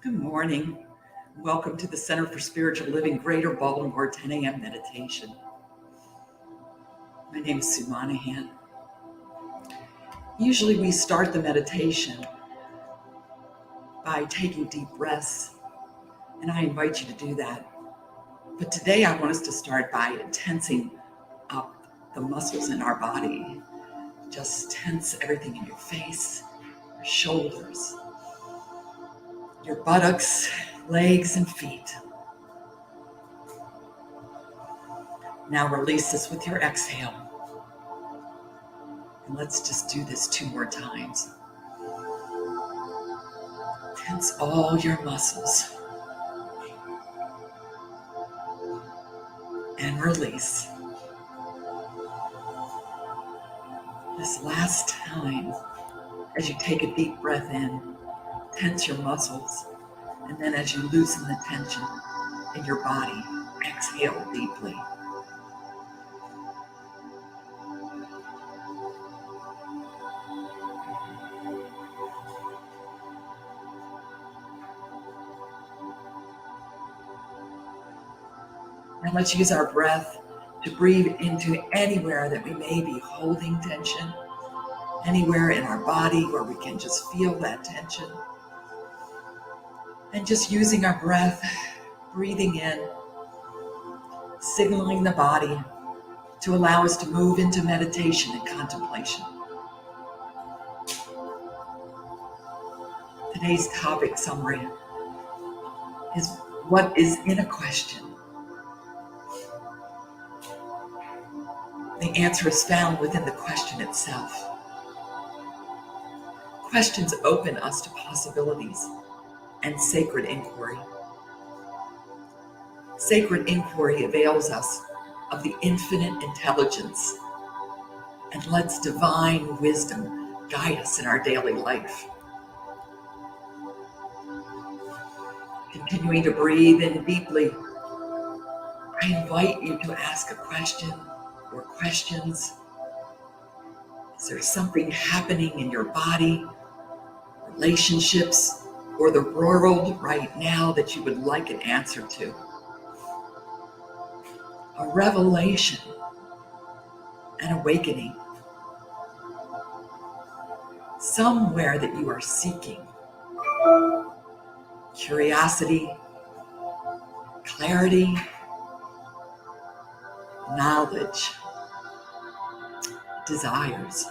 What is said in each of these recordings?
Good morning. Welcome to the Center for Spiritual Living, Greater Baltimore 10 a.m. meditation. My name is Sue Monaghan. Usually we start the meditation by taking deep breaths, and I invite you to do that. But today I want us to start by tensing up the muscles in our body. Just tense everything in your face, your shoulders, your buttocks, legs, and feet. Now release this with your exhale. And let's just do this 2 more times. Tense all your muscles. And release. This last time, as you take a deep breath in, tense your muscles. And then as you loosen the tension in your body, exhale deeply. And let's use our breath to breathe into anywhere that we may be holding tension, anywhere in our body where we can just feel that tension. And just using our breath, breathing in, signaling the body to allow us to move into meditation and contemplation. Today's topic summary is what is in a question. The answer is found within the question itself. Questions open us to possibilities and sacred inquiry. Sacred inquiry avails us of the infinite intelligence and lets divine wisdom guide us in our daily life. Continuing to breathe in deeply, I invite you to ask a question or questions. Is there something happening in your body, relationships, or the world right now that you would like an answer to? A revelation, an awakening, somewhere that you are seeking. Curiosity, clarity, knowledge, desires,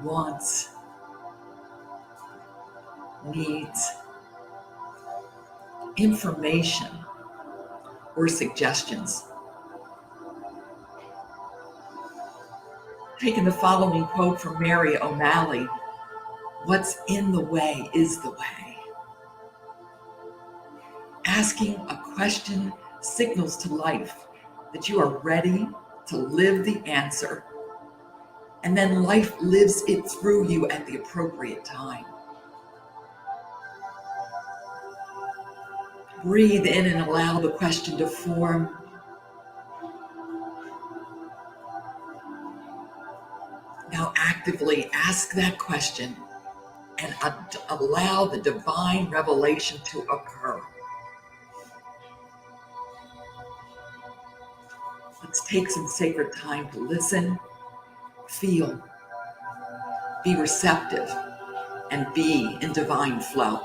wants, needs, information, or suggestions. Taking the following quote from Mary O'Malley, "What's in the way is the way." Asking a question signals to life that you are ready to live the answer, and then life lives it through you at the appropriate time. Breathe in and allow the question to form. Now actively ask that question and allow the divine revelation to occur. Let's take some sacred time to listen, feel, be receptive, and be in divine flow.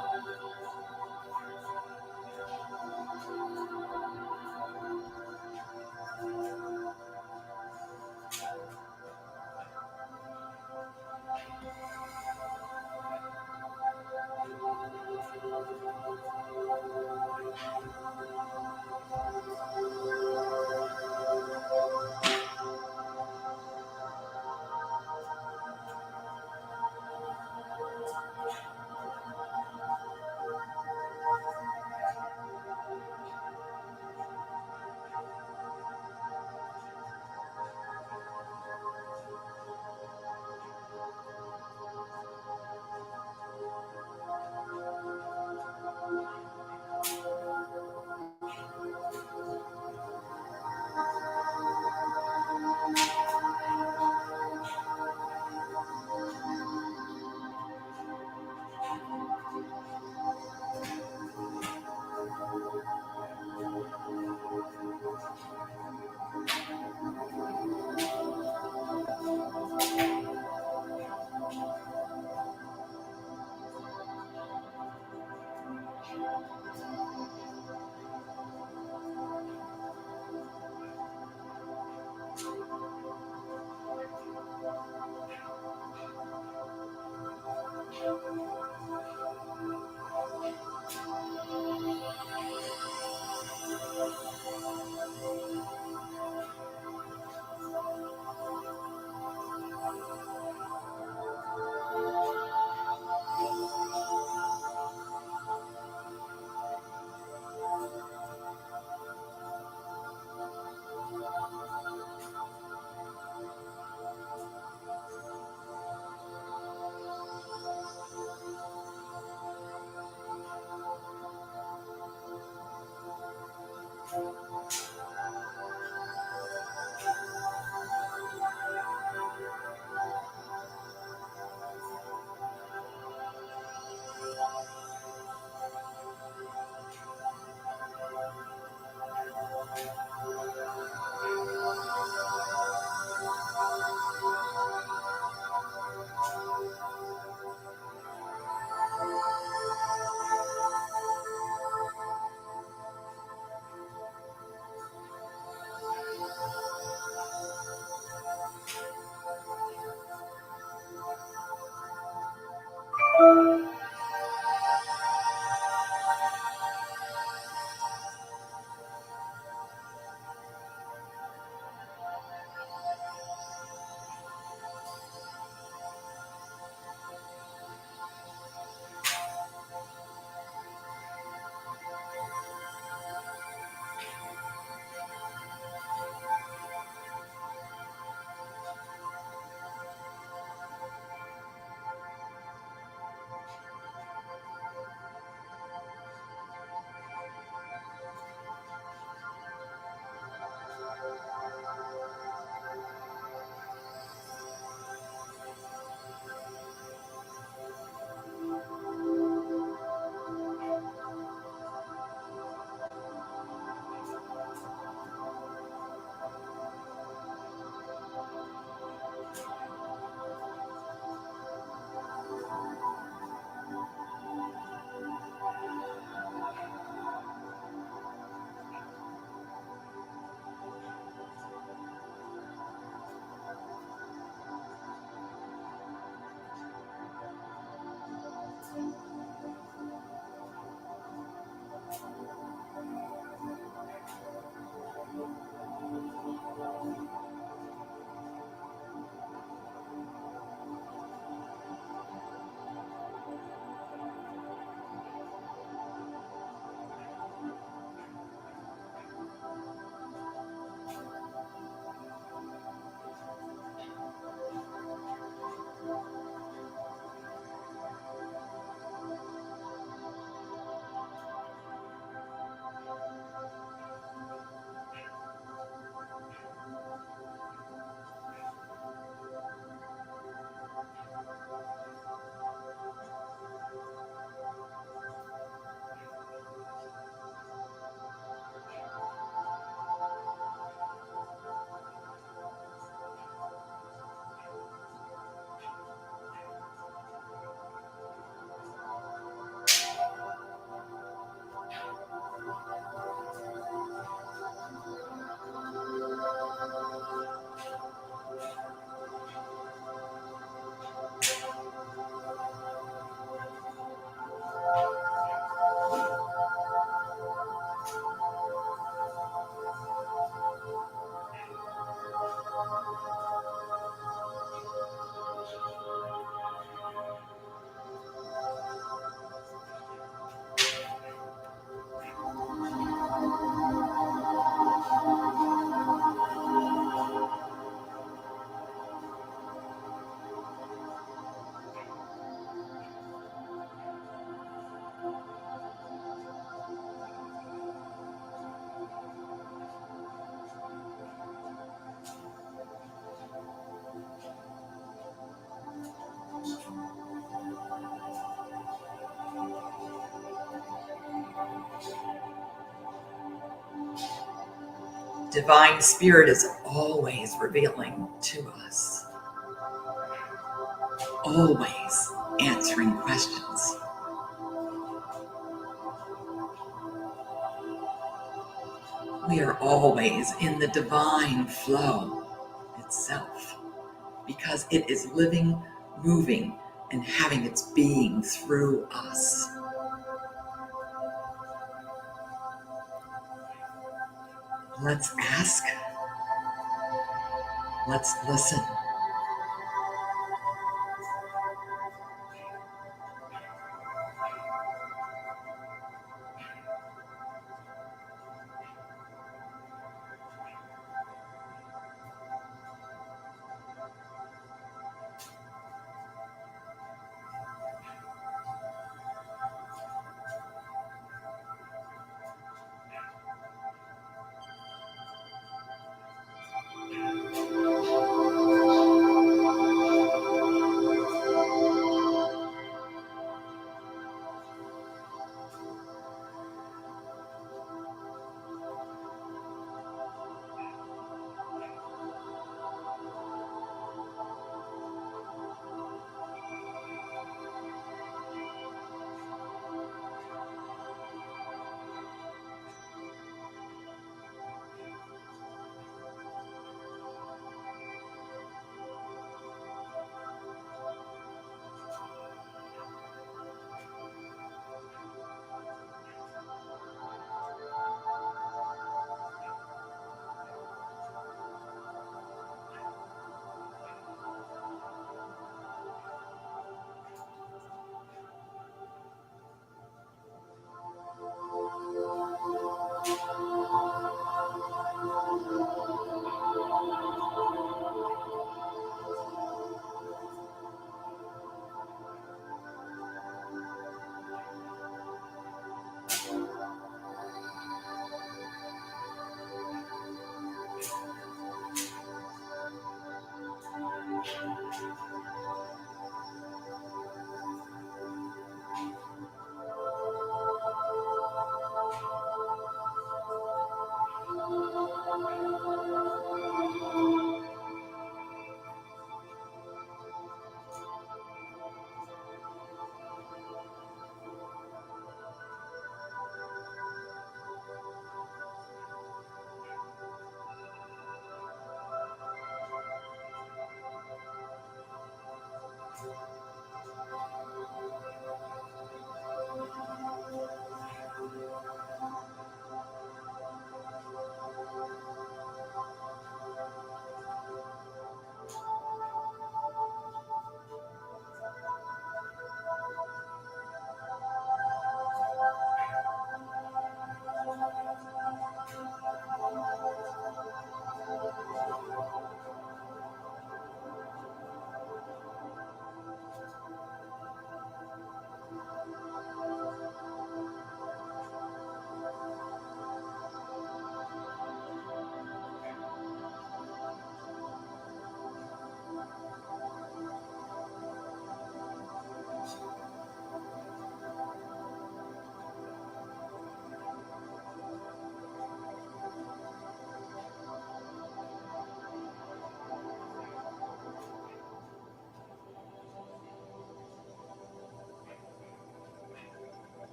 Divine Spirit is always revealing to us, always answering questions. We are always in the divine flow itself because it is living, moving, and having its being through us. Let's ask. Let's listen.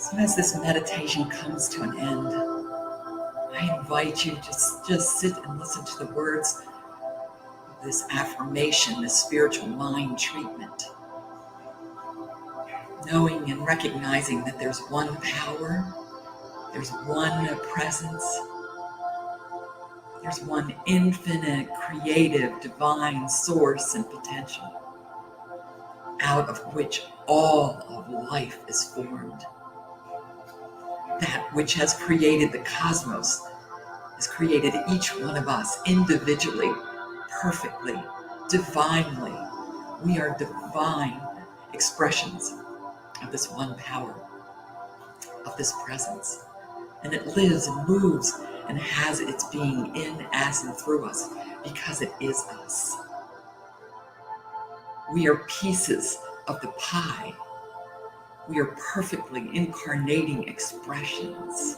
So as this meditation comes to an end, I invite you to just sit and listen to the words of this affirmation, this spiritual mind treatment, knowing and recognizing that there's one power, there's one presence, there's one infinite, creative, divine source and potential, out of which all of life is formed. That which has created the cosmos has created each one of us individually, perfectly, divinely. We are divine expressions of this one power, of this presence. And it lives and moves and has its being in, as, and through us because it is us. We are pieces of the pie. We are perfectly incarnating expressions.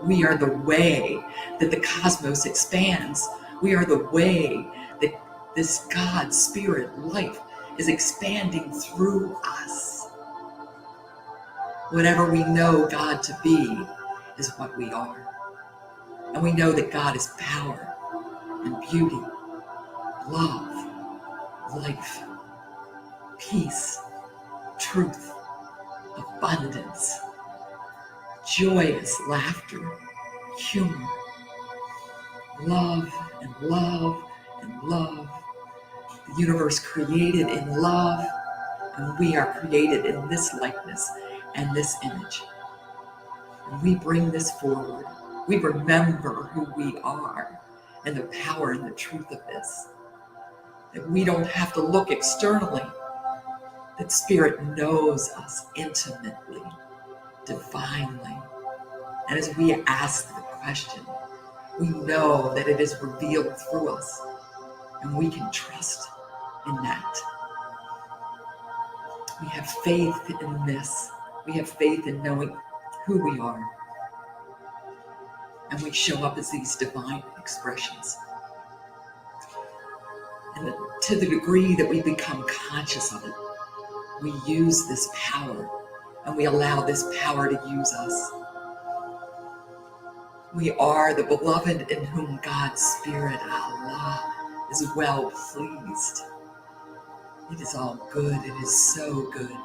We are the way that the cosmos expands. We are the way that this God, spirit, life is expanding through us. Whatever we know God to be is what we are. And we know that God is power and beauty, love, life, peace, truth, abundance, joyous laughter, humor, love and love and love. The universe created in love, and we are created in this likeness and this image. And we bring this forward. We remember who we are and the power and the truth of this. That we don't have to look externally. That Spirit knows us intimately, divinely. And as we ask the question, we know that it is revealed through us, and we can trust in that. We have faith in this. We have faith in knowing who we are. And we show up as these divine expressions. And to the degree that we become conscious of it, we use this power, and we allow this power to use us. We are the beloved in whom God's Spirit, Allah, is well pleased. It is all good. It is so good.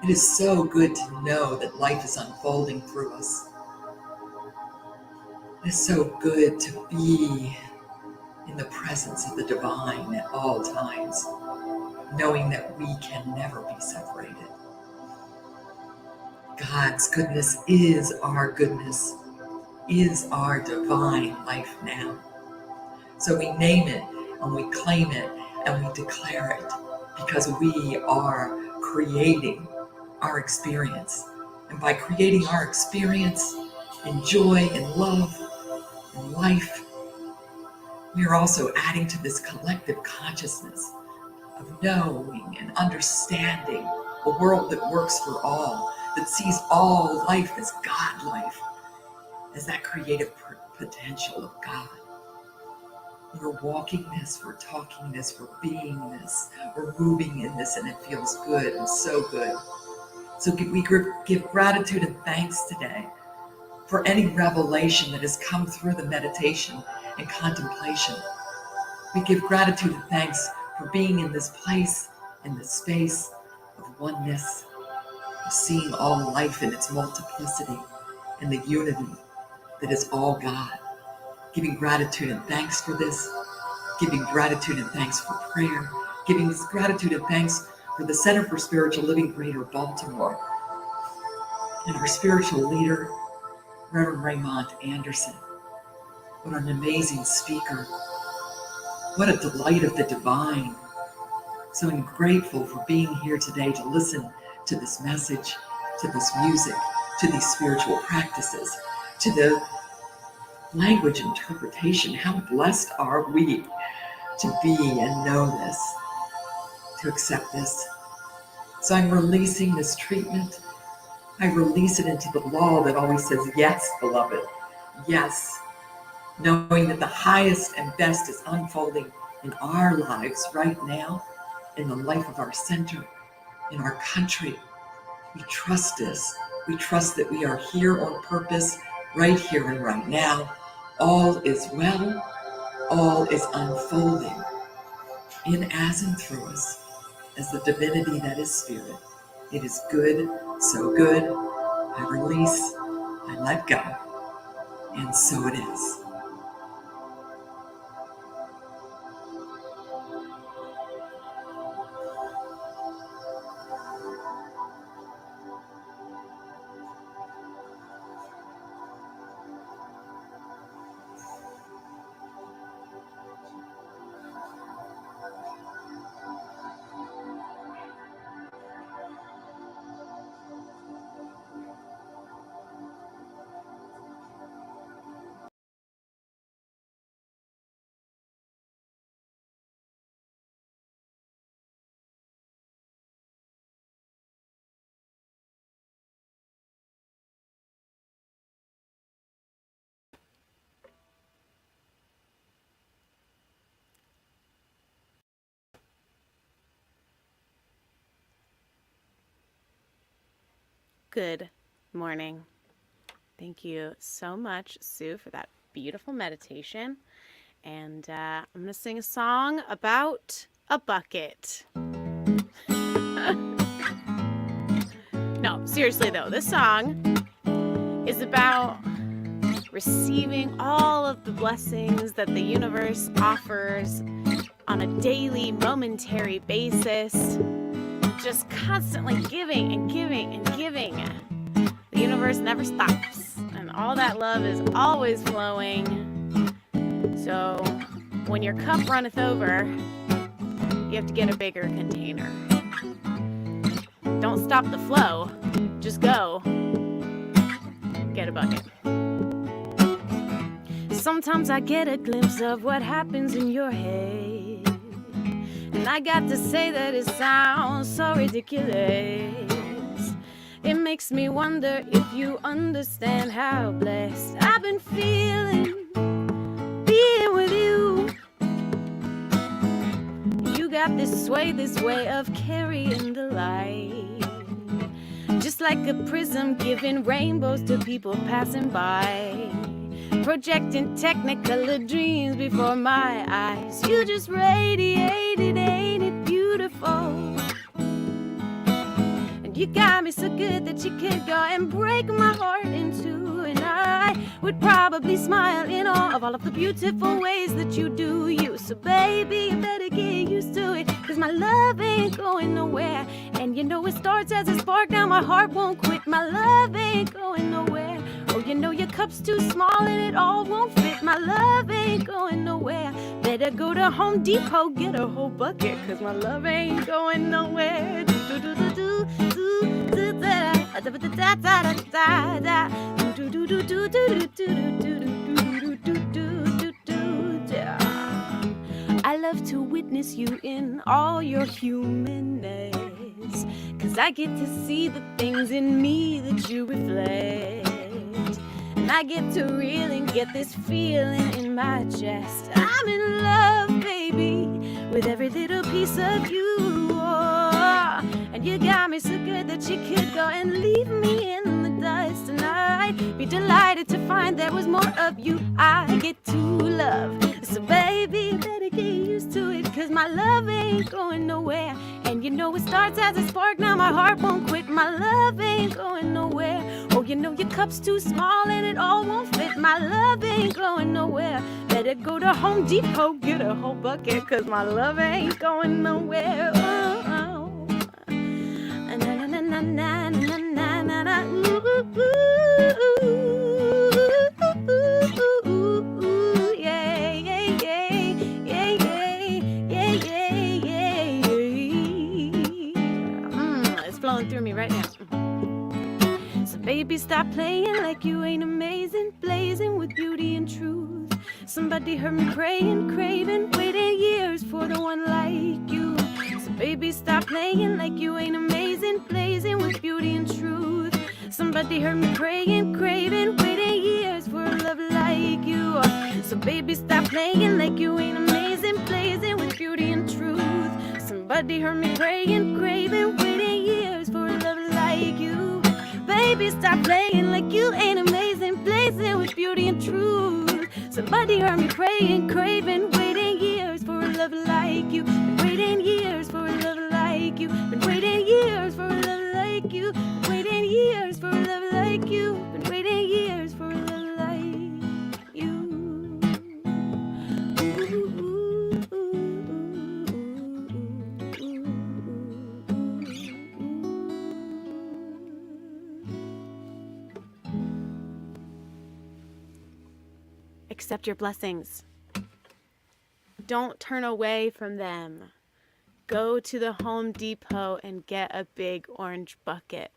It is so good to know that life is unfolding through us. It is so good to be in the presence of the divine at all times, knowing that we can never be separated. God's goodness is our goodness, is our divine life now. So we name it, and we claim it, and we declare it, because we are creating our experience. And by creating our experience in joy and love and life, we are also adding to this collective consciousness of knowing and understanding a world that works for all, that sees all life as God life, as that creative potential of God. We're walking this, we're talking this, we're being this, we're moving in this, and it feels good and so good. So we give gratitude and thanks today for any revelation that has come through the meditation and contemplation. We give gratitude and thanks for being in this place, in this space of oneness, of seeing all life in its multiplicity and the unity that is all God. Giving gratitude and thanks for this, giving gratitude and thanks for prayer, giving gratitude and thanks for the Center for Spiritual Living Greater Baltimore, and our spiritual leader, Reverend Raymont Anderson. What an amazing speaker. What a delight of the divine. So I'm grateful for being here today to listen to this message, to this music, to these spiritual practices, to the language interpretation. How blessed are we to be and know this, to accept this. So I'm releasing this treatment. I release it into the law that always says, yes, beloved, yes. Knowing that the highest and best is unfolding in our lives right now, in the life of our center, in our country. We trust this. We trust that we are here on purpose, right here and right now. All is well. All is unfolding in, as, and through us as the divinity that is spirit. It is good, so good. I release, I let go, and so it is. Good morning. Thank you so much, Sue, for that beautiful meditation. And I'm going to sing a song about a bucket. No, seriously though, this song is about receiving all of the blessings that the universe offers on a daily, momentary basis. Just constantly giving and giving and giving. The universe never stops, and all that love is always flowing. So when your cup runneth over, you have to get a bigger container. Don't stop the flow, just go get a bucket. Sometimes I get a glimpse of what happens in your head, and I got to say that it sounds so ridiculous. It makes me wonder if you understand how blessed I've been feeling being with you. You got this way of carrying the light, just like a prism giving rainbows to people passing by, projecting technicolor dreams before my eyes. You just radiated, ain't it beautiful? And you got me so good that you could go and break my heart in two, and I would probably smile in awe of all of the beautiful ways that you do you. So baby, you better get used to it, 'cause my love ain't going nowhere. And you know it starts as a spark, now my heart won't quit. My love ain't going nowhere. Oh, you know your cup's too small and it all won't fit. My love ain't going nowhere. Better go to Home Depot, get a whole bucket, 'cause my love ain't going nowhere. I love to witness you in all your humanness, 'cause I get to see the things in me that you reflect. And I get to really get this feeling in my chest. I'm in love, baby, with every little piece of you. Oh, and you got me so good that you could go and leave me in the dust. And I'd be delighted to find there was more of you I get to love. So baby, better get used to it, 'cause my love ain't going nowhere. And you know it starts as a spark, now my heart won't quit. My love ain't going nowhere. Oh, you know your cup's too small and it all won't fit. My love ain't going nowhere. Better go to Home Depot, get a whole bucket, 'cause my love ain't going nowhere. Oh, oh. Na na na na na na na na na. Ooh, ooh, ooh, ooh, ooh, ooh, yeah, yeah, yeah, yeah, yeah, yeah, yeah, yeah. It's flowing through me right now. So baby, stop playing like you ain't amazing, blazing with beauty and truth. Somebody heard me praying, craving, waiting years for the one like you. So baby, stop playing like you ain't amazing, blazing with beauty and truth. Somebody heard me praying, craving, waiting years for a love like you. So baby, stop playing like you ain't amazing, blazing with beauty and truth. Somebody heard me praying, craving, waiting years for a love like you. Baby, baby, stop playing like you ain't amazing, blazing with beauty and truth. Somebody heard me praying, craving, waiting years for a love like you. Been waiting years for a love like you. Been waiting years for a love like you. Been waiting years for a love like you. Been waiting years for a love like you. Accept your blessings. Don't turn away from them. Go to the Home Depot and get a big orange bucket.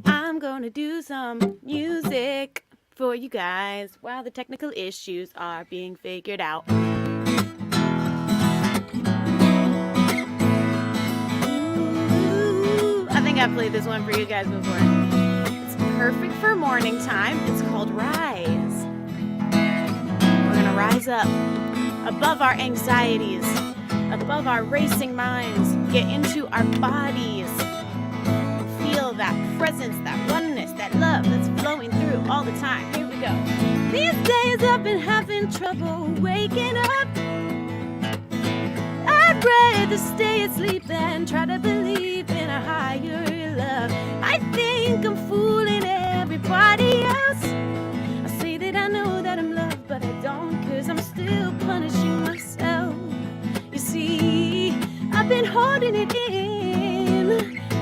I'm gonna do some music for you guys while the technical issues are being figured out. think I've played this one for you guys before. It's perfect for morning time. It's called Rise. We're gonna rise up above our anxieties, above our racing minds, get into our bodies, feel that presence, that oneness, that love that's flowing through all the time. Here we go. These days I've been having trouble waking up. I'd rather stay asleep than try to believe in a higher love. I think I'm fooling everybody else. I say that I know that I'm loved, but I don't, 'cause I'm still punishing myself. You see, I've been holding it in,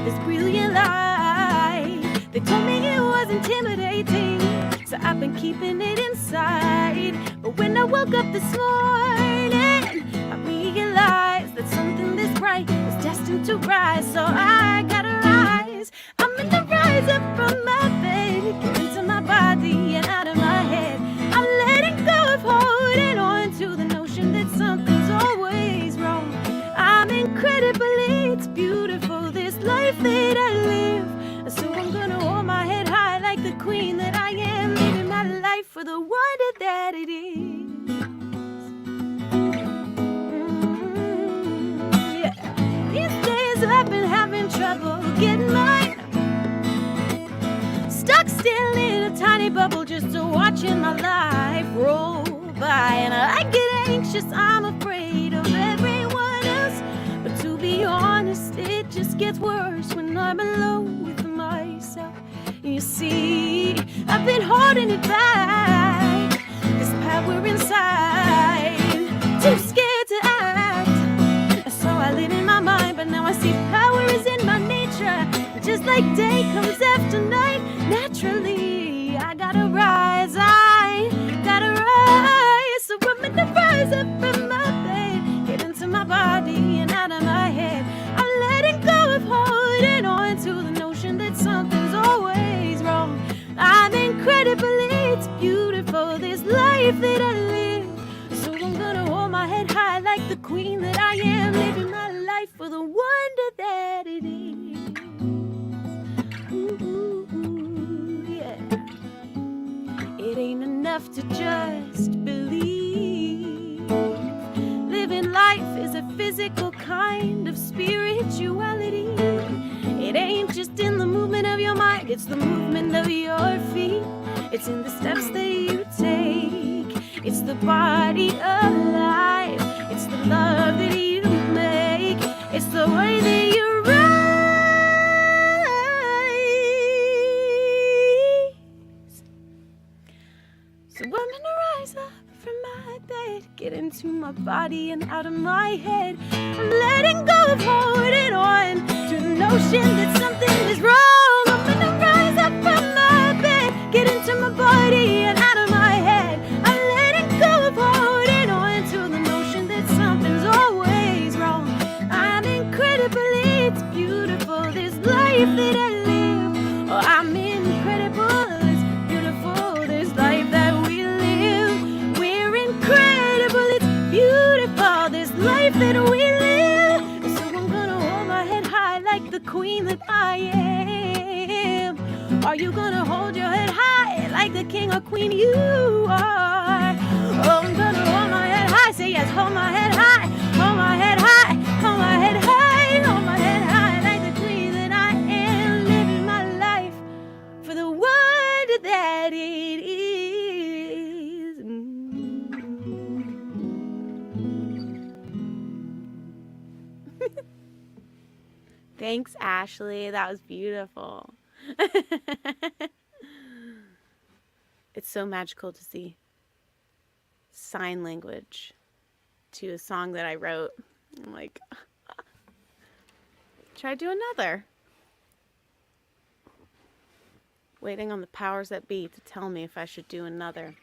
this brilliant light. They told me it was intimidating, so I've been keeping it inside. But when I woke up this morning, I realized that something this bright was destined to rise. So I gotta rise. I'm gonna rise up from my bed, get into my body and out of my head. I'm letting go of holding on to the notion that something's always wrong. I'm incredible, it's beautiful, this life that I live. So I'm gonna hold my head high like the queen that I am, living my life for the wonder that it is. Yeah. These days I've been having trouble getting mine. Stuck still in a tiny bubble, just watching my life roll by. And I get anxious, I'm afraid of everyone else. But to be honest, it just gets worse when I'm alone with myself. You see, I've been holding it back, this power inside, too scared to act. So I live in my mind, but now I see power is in my nature. Just like day comes after night, naturally I gotta rise, I gotta rise. So I'm gonna rise up from my bed, get into my body and out of my head. I'm letting go of holding on to the notion that something's always wrong. I'm incredible, it's beautiful, this life that I live. So I'm gonna hold my head high like the queen that I am, living my life for the wonder that it is. Ooh, yeah. It ain't enough to just believe. Living life is a physical kind of spirituality. It ain't just in the movement of your mind, it's the movement of your feet. It's in the steps that you take. It's the body alive. It's the love that you make. It's the way that you rise. So I'm gonna rise up from my bed, get into my body and out of my head. I'm letting go of holding on to the notion that something is wrong. I'm gonna rise up from my bed, get into my body and out of my head. I'm letting go of holding on to the notion that something's always wrong. I'm incredible, it's beautiful, this life that I live. Oh, I'm incredible, it's beautiful, this life that we live. We're incredible, it's beautiful, this life that we live. So I'm gonna hold my head high like the queen that I am. Are you gonna hold your head high like the king or queen you are? Oh, I'm gonna hold my head high, say yes, hold my head high, hold my head high, hold my head high, hold my head high like the queen that I am, living my life for the wonder that it is. Thanks, Ashlee. That was beautiful. It's so magical to see sign language to a song that I wrote. I'm like, try to do another. Waiting on the powers that be to tell me if I should do another.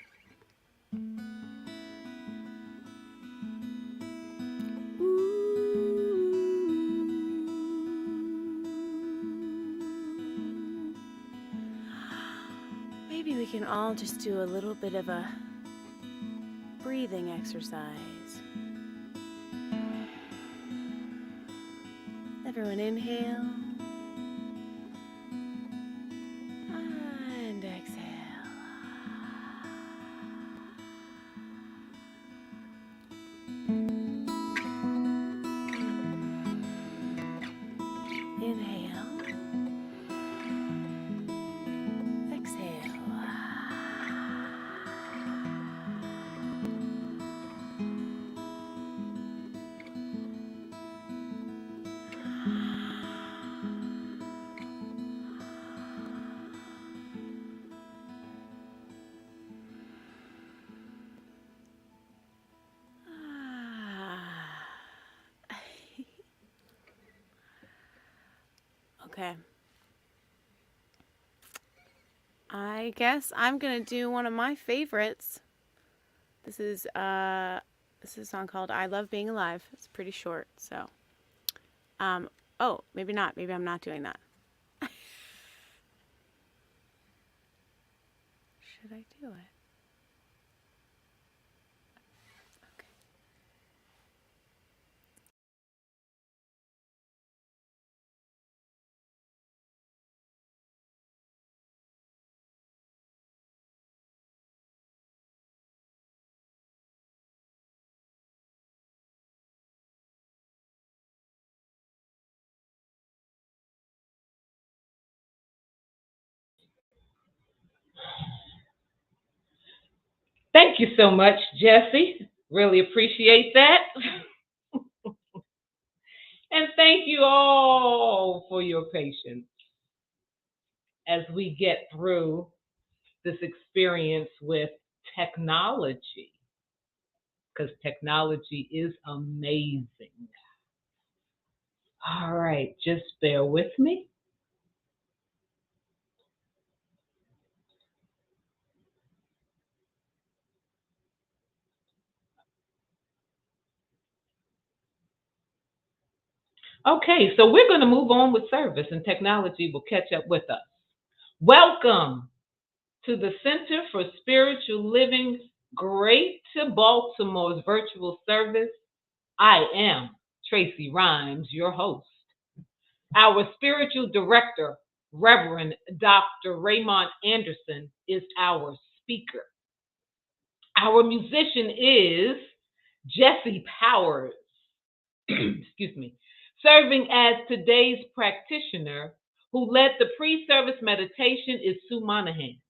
Maybe we can all just do a little bit of a breathing exercise. Everyone inhale Okay. I guess I'm gonna do one of my favorites. This is a song called "I Love Being Alive." It's pretty short, so. Oh, maybe not. Maybe I'm not doing that. Should I do it? Okay. Thank you so much, Jesse. Really appreciate that. And thank you all for your patience as we get through this experience with technology, because technology is amazing. All right, just bear with me. Okay, so we're going to move on with service, and technology will catch up with us. Welcome to the Center for Spiritual Living, Greater Baltimore's virtual service. I am Tracy Rhymes, your host. Our spiritual director, Reverend Dr. Raymont Anderson, is our speaker. Our musician is Jesse Powers, excuse me, serving as today's practitioner. Who led the pre-service meditation is Sue Monaghan.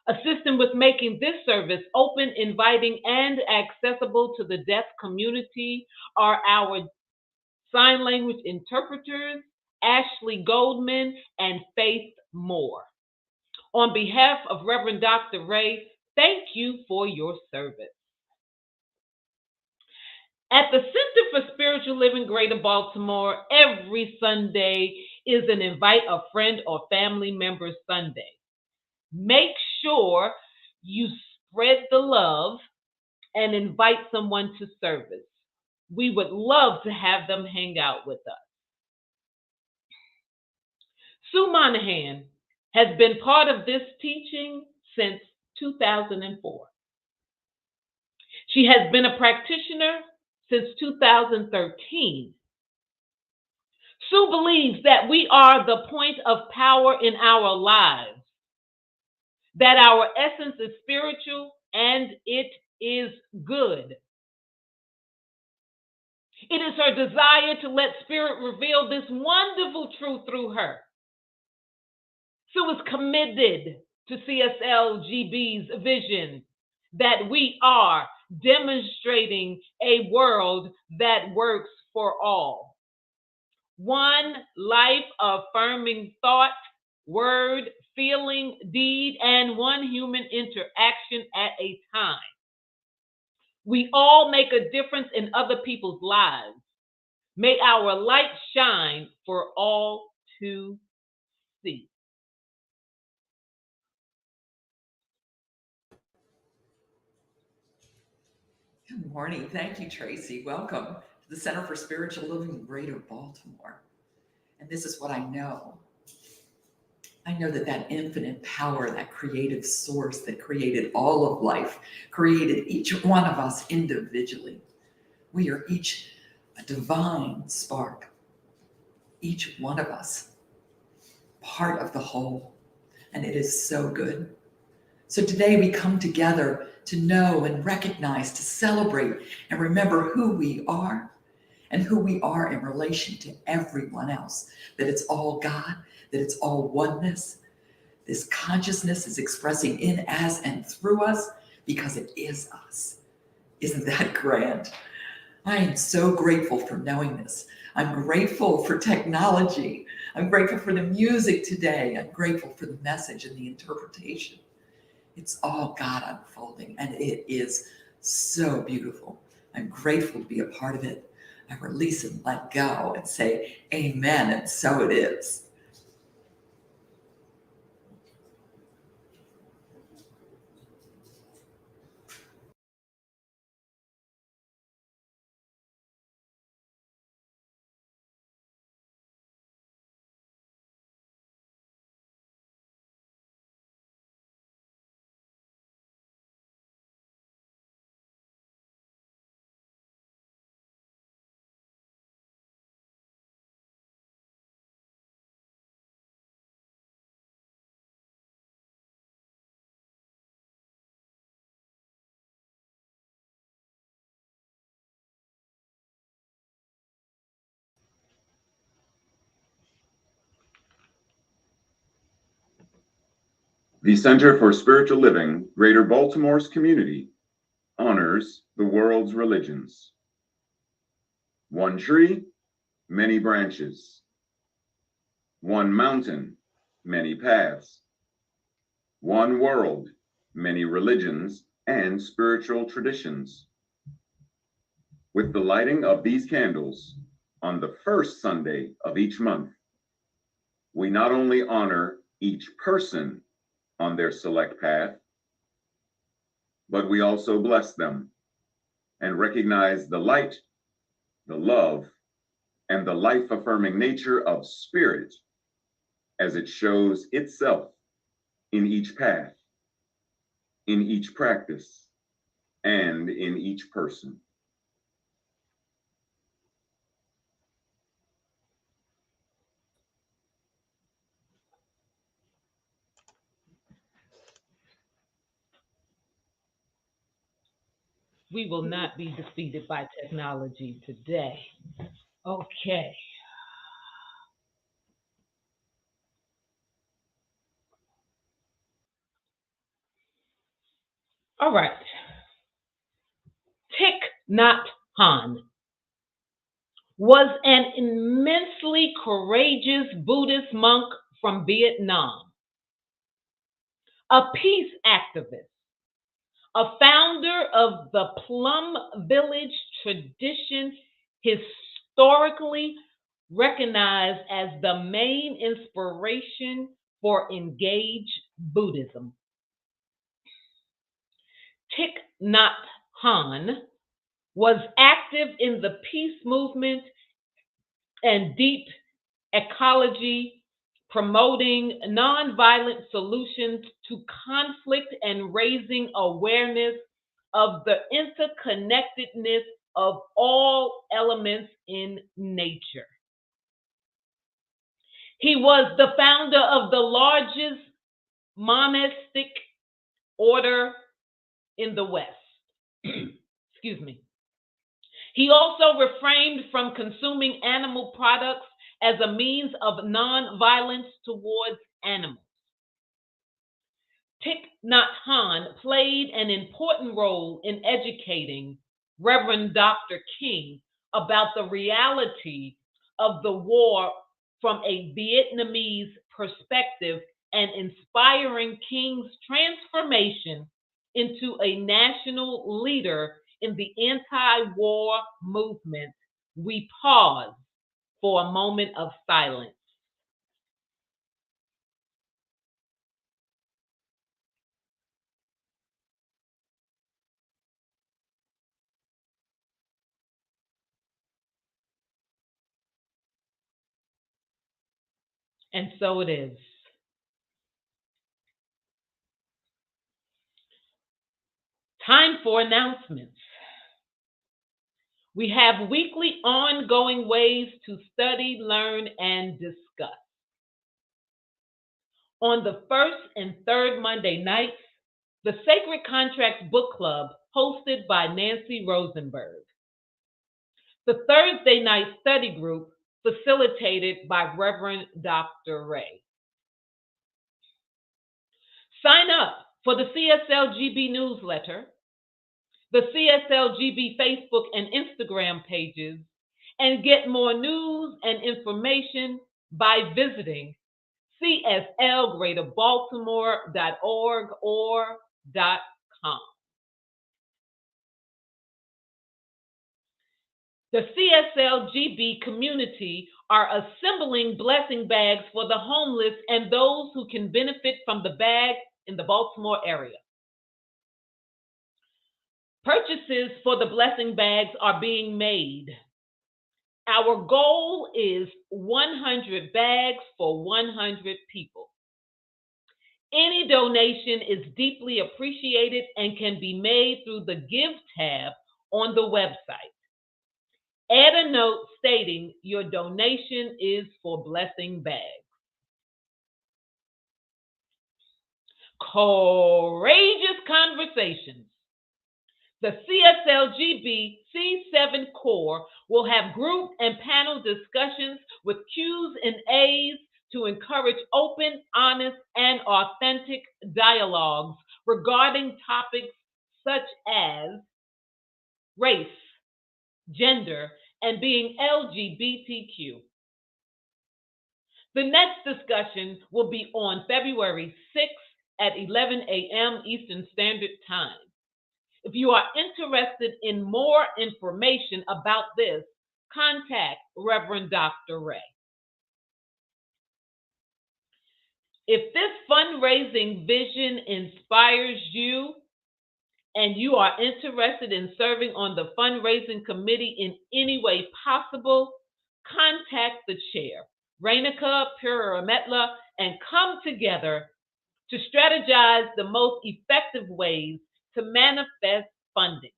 Assisting with making this service open, inviting, and accessible to the deaf community are our sign language interpreters, Ashlee Goldman and Faith Moore. On behalf of Reverend Dr. Ray, thank you for your service. At the Center for Spiritual Living, Greater Baltimore, every Sunday is an Invite a Friend or Family Member Sunday. Make sure you spread the love and invite someone to service. We would love to have them hang out with us. Sue Monaghan has been part of this teaching since 2004. She has been a practitioner since 2013. Sue believes that we are the point of power in our lives, that our essence is spiritual and it is good. It is her desire to let Spirit reveal this wonderful truth through her. Sue is committed to CSLGB's vision that we are demonstrating a world that works for all. One life affirming thought, word, feeling, deed, and one human interaction at a time. We all make a difference in other people's lives. May our light shine for all to see. Good morning. Thank you, Tracy. Welcome to the Center for Spiritual Living in Greater Baltimore. And this is what I know. I know that infinite power, that creative source that created all of life, created each one of us individually. We are each a divine spark, each one of us, part of the whole. And it is so good. So today we come together to know and recognize, to celebrate and remember who we are and who we are in relation to everyone else, that it's all God, that it's all oneness. This consciousness is expressing in, as, and through us because it is us. Isn't that grand? I am so grateful for knowing this. I'm grateful for technology. I'm grateful for the music today. I'm grateful for the message and the interpretation. It's all God unfolding, and it is so beautiful. I'm grateful to be a part of it. I release and let go and say, amen, and so it is. The Center for Spiritual Living, Greater Baltimore's community, honors the world's religions. One tree, many branches. One mountain, many paths. One world, many religions and spiritual traditions. With the lighting of these candles on the first Sunday of each month, we not only honor each person on their select path, but we also bless them and recognize the light, the love, and the life-affirming nature of spirit as it shows itself in each path, in each practice, and in each person. We will not be defeated by technology today. Okay. All right. Thich Nhat Hanh was an immensely courageous Buddhist monk from Vietnam, a peace activist, a founder of the Plum Village tradition, historically recognized as the main inspiration for engaged Buddhism. Thich Nhat Hanh was active in the peace movement and deep ecology, promoting nonviolent solutions to conflict and raising awareness of the interconnectedness of all elements in nature. He was the founder of the largest monastic order in the West. Excuse me. He also refrained from consuming animal products as a means of non-violence towards animals. Thich Nhat Hanh played an important role in educating Reverend Dr. King about the reality of the war from a Vietnamese perspective and inspiring King's transformation into a national leader in the anti-war movement. We pause for a moment of silence. And so it is. Time for announcements. We have weekly ongoing ways to study, learn, and discuss. On the first and third Monday nights, the Sacred Contracts Book Club, hosted by Nancy Rosenberg. The Thursday night study group, facilitated by Reverend Dr. Ray. Sign up for the CSLGB newsletter, the CSLGB Facebook and Instagram pages, and get more news and information by visiting CSLGreaterBaltimore.org or .com. The CSLGB community are assembling blessing bags for the homeless and those who can benefit from the bag in the Baltimore area. Purchases for the blessing bags are being made. Our goal is 100 bags for 100 people. Any donation is deeply appreciated and can be made through the Give tab on the website. Add a note stating your donation is for blessing bags. Courageous conversations. The CSLGB C7 Core will have group and panel discussions with Q's and A's to encourage open, honest, and authentic dialogues regarding topics such as race, gender, and being LGBTQ. The next discussion will be on February 6th at 11 a.m. Eastern Standard Time. If you are interested in more information about this, contact Reverend Dr. Ray. If this fundraising vision inspires you and you are interested in serving on the fundraising committee in any way possible, contact the chair, Rainica Pirametla, and come together to strategize the most effective ways to manifest funding.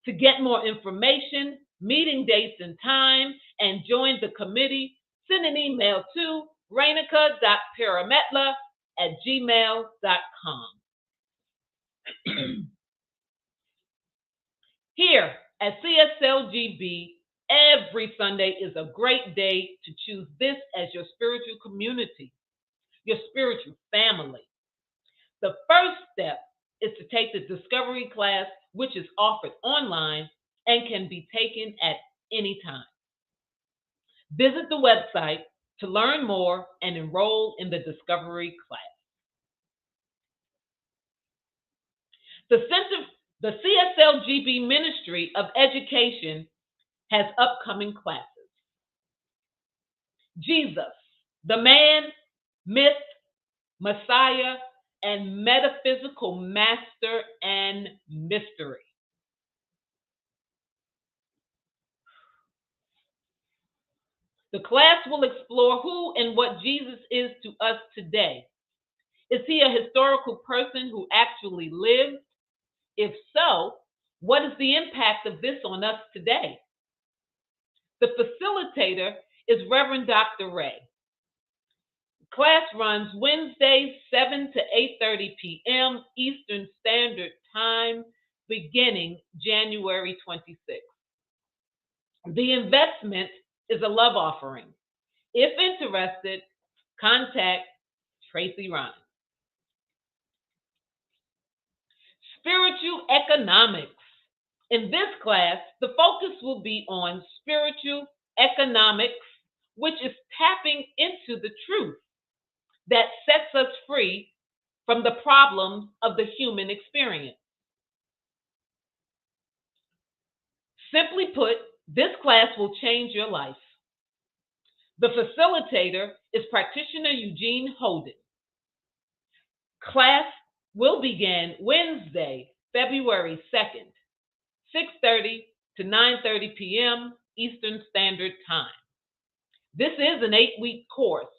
To get more information, meeting dates and time, and join the committee, send an email to rainica.pirametla@gmail.com. Here at CSLGB, every Sunday is a great day to choose this as your spiritual community, your spiritual family. The first step is to take the discovery class, which is offered online and can be taken at any time. Visit the website to learn more and enroll in the discovery class. The CSLGB Ministry of Education has upcoming classes. Jesus, the man, myth, Messiah, and metaphysical master and mystery. The class will explore who and what Jesus is to us today. Is he a historical person who actually lived? If so, what is the impact of this on us today? The facilitator is Reverend Dr. Ray. Class runs Wednesdays 7 to 8:30 p.m. Eastern Standard Time, beginning January 26th. The investment is a love offering. If interested, contact Tracy Rhymes. Spiritual economics. In this class, the focus will be on spiritual economics, which is tapping into the truth that sets us free from the problems of the human experience. Simply put, this class will change your life. The facilitator is practitioner Eugene Holden. Class will begin Wednesday, February 2nd, 6:30 to 9:30 p.m. Eastern Standard Time. This is an 8-week course,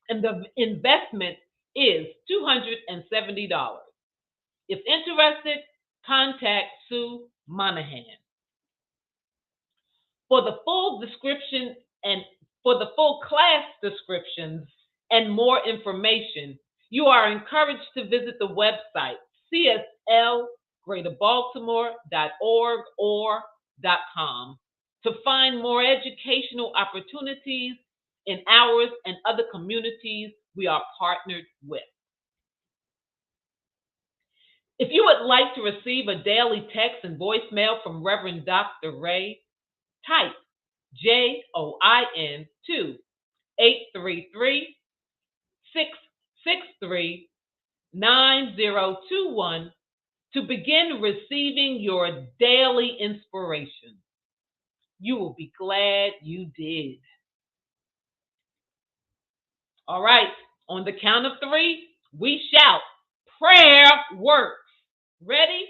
and the investment is $270. If interested, contact Sue Monaghan. For the full description and for the full class descriptions and more information, you are encouraged to visit the website CSLGreaterBaltimore.org or .com to find more educational opportunities in ours and other communities we are partnered with. If you would like to receive a daily text and voicemail from Reverend Dr. Ray, type JOIN to 833-663-9021 to begin receiving your daily inspiration. You will be glad you did. All right, on the count of three, we shout, prayer works. Ready?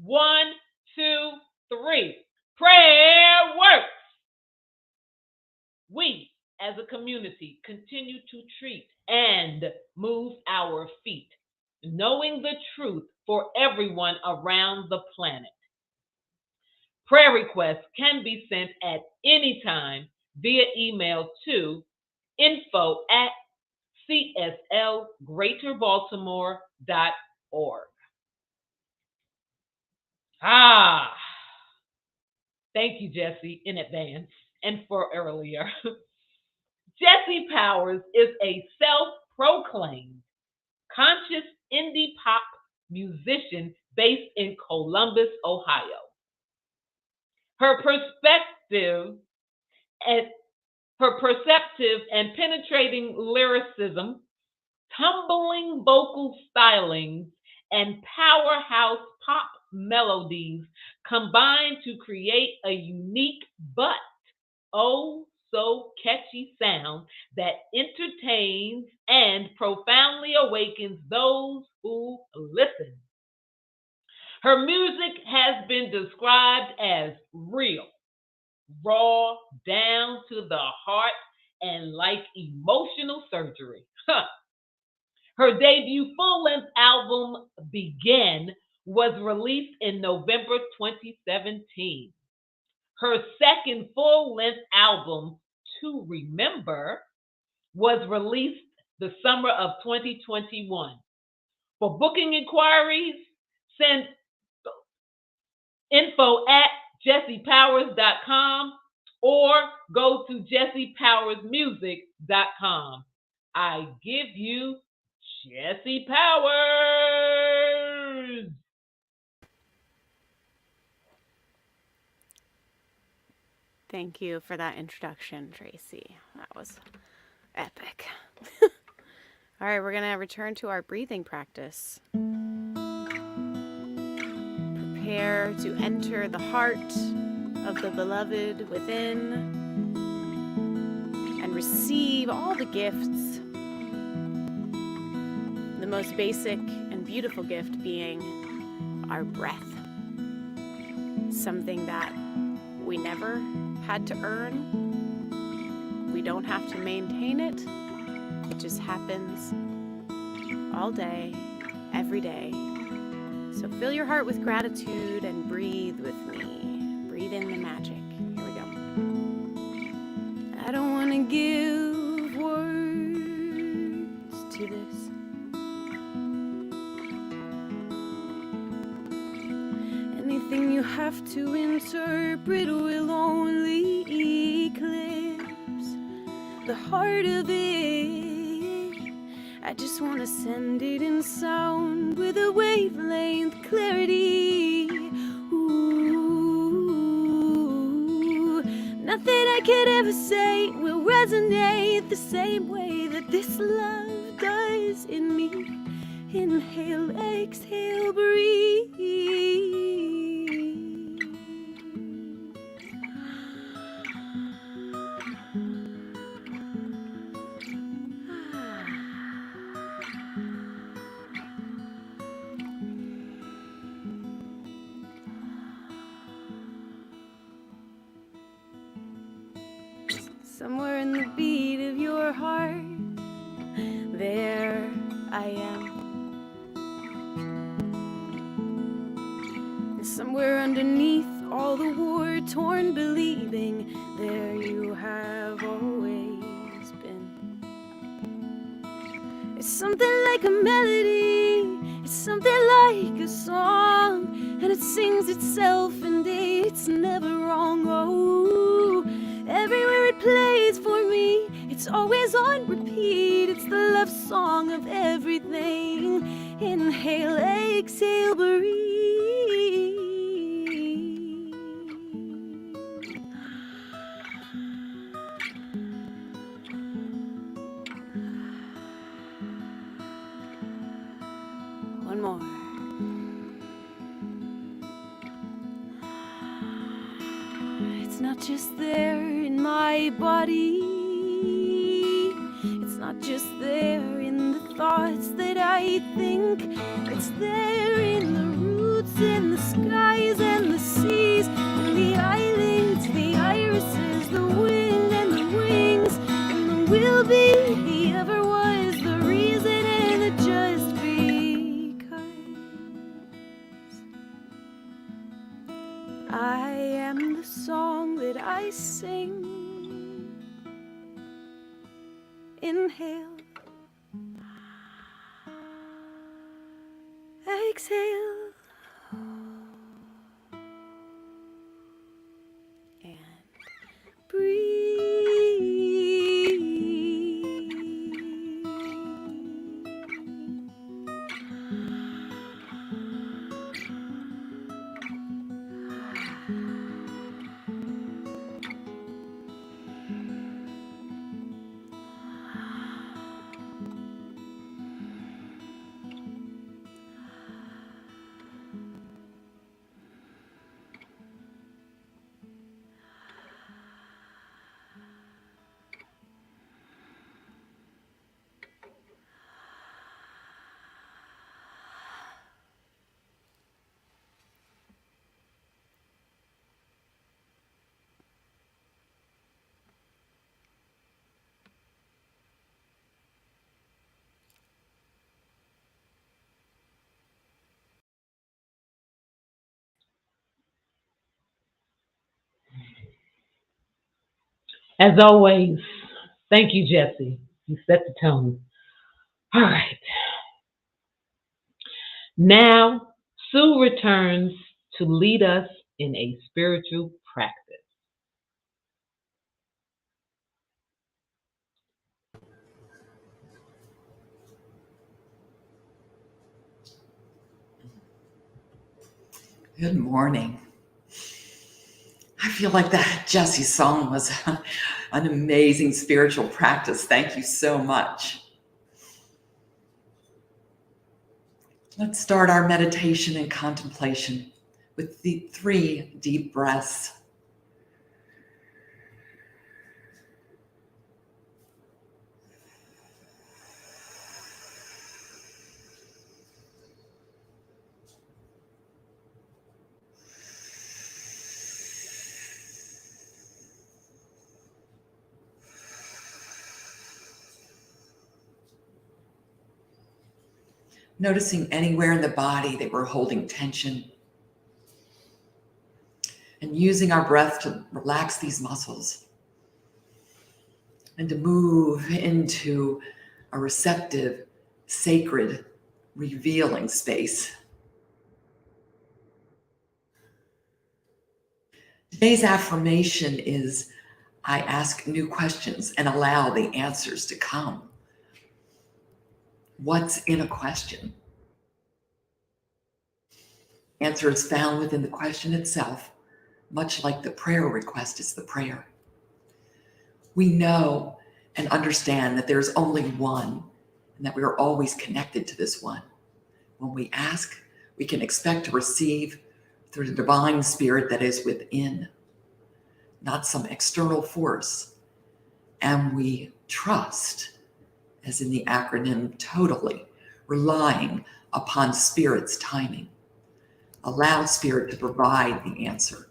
1, 2, 3. Prayer works. We, as a community, continue to treat and move our feet, knowing the truth for everyone around the planet. Prayer requests can be sent at any time via email to info@cslgreaterbaltimore.org. Thank you, Jesse, in advance and for earlier. Jesse Powers is a self-proclaimed conscious indie pop musician based in Columbus, Ohio. Her perceptive and penetrating lyricism, tumbling vocal stylings, and powerhouse pop melodies combine to create a unique but oh so catchy sound that entertains and profoundly awakens those who listen. Her music has been described as real, raw, down to the heart, and like emotional surgery. Her debut full-length album, Begin, was released in November 2017. Her second full-length album, To Remember, was released the summer of 2021. For booking inquiries, send info@jessepowers.com or go to jessepowersmusic.com. I give you Jesse Powers. Thank you for that introduction, Tracy. That was epic. All right, we're going to return to our breathing practice. Prepare to enter the heart of the beloved within and receive all the gifts. The most basic and beautiful gift being our breath. Something that we never had to earn. We don't have to maintain it. It just happens all day, every day. So fill your heart with gratitude and breathe with me. Breathe in the magic. Here we go. I don't want to give words to this. Anything you have to interpret will only eclipse the heart of it. I just want to send it in sound with a wavelength clarity. Ooh, nothing I could ever say will resonate the same way that this love does in me. Inhale, exhale, breathe. Somewhere in the beat of your heart, there I am. And somewhere underneath all the war-torn believing, there you have always been. It's something like a melody, it's something like a song, and it sings itself and it's never wrong. Oh, everywhere it plays for me, it's always on repeat. It's the love song of everything. Inhale, exhale, breathe. One more. It's not not just there in my body. It's not just there in the thoughts that I think. It's there in the roots, in the skies and the seas, in the eyelids, the irises, the wind and the wings, and the will be, the ever was, the reason and the just because. I am the song that I sing. Inhale, exhale, and breathe. As always, thank you, Jesse. You set the tone. All right. Now, Sue returns to lead us in a spiritual practice. Good morning. I feel like that Jesse song was an amazing spiritual practice. Thank you so much. Let's start our meditation and contemplation with the 3 deep breaths. Noticing anywhere in the body that we're holding tension, and using our breath to relax these muscles and to move into a receptive, sacred, revealing space. Today's affirmation is, I ask new questions and allow the answers to come. What's in a question? Answer is found within the question itself, much like the prayer request is the prayer. We know and understand that there's only one, and that we are always connected to this one. When we ask, we can expect to receive through the divine spirit that is within, not some external force. And we trust, as in the acronym totally, relying upon spirit's timing. Allow spirit to provide the answer.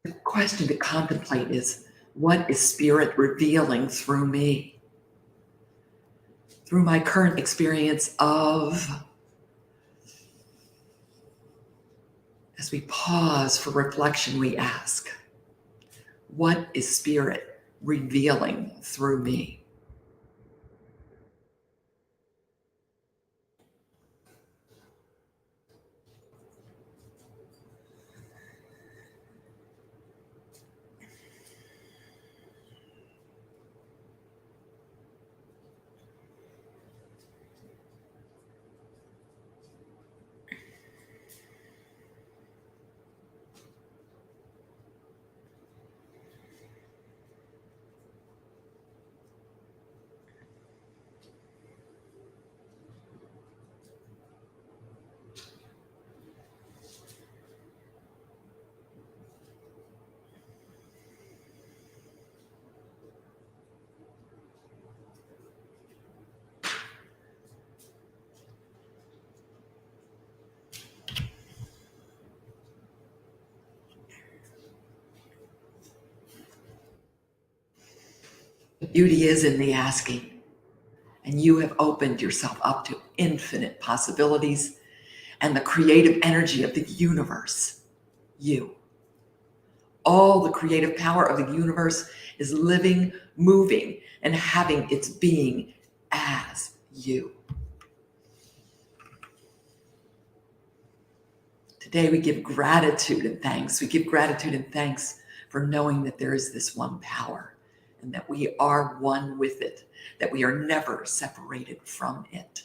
The question to contemplate is, what is spirit revealing through me? Through my current experience of, as we pause for reflection, we ask, what is spirit revealing through me? Beauty is in the asking, and you have opened yourself up to infinite possibilities and the creative energy of the universe. You. All the creative power of the universe is living, moving, and having its being as you. Today we give gratitude and thanks. We give gratitude and thanks for knowing that there is this one power and that we are one with it, that we are never separated from it,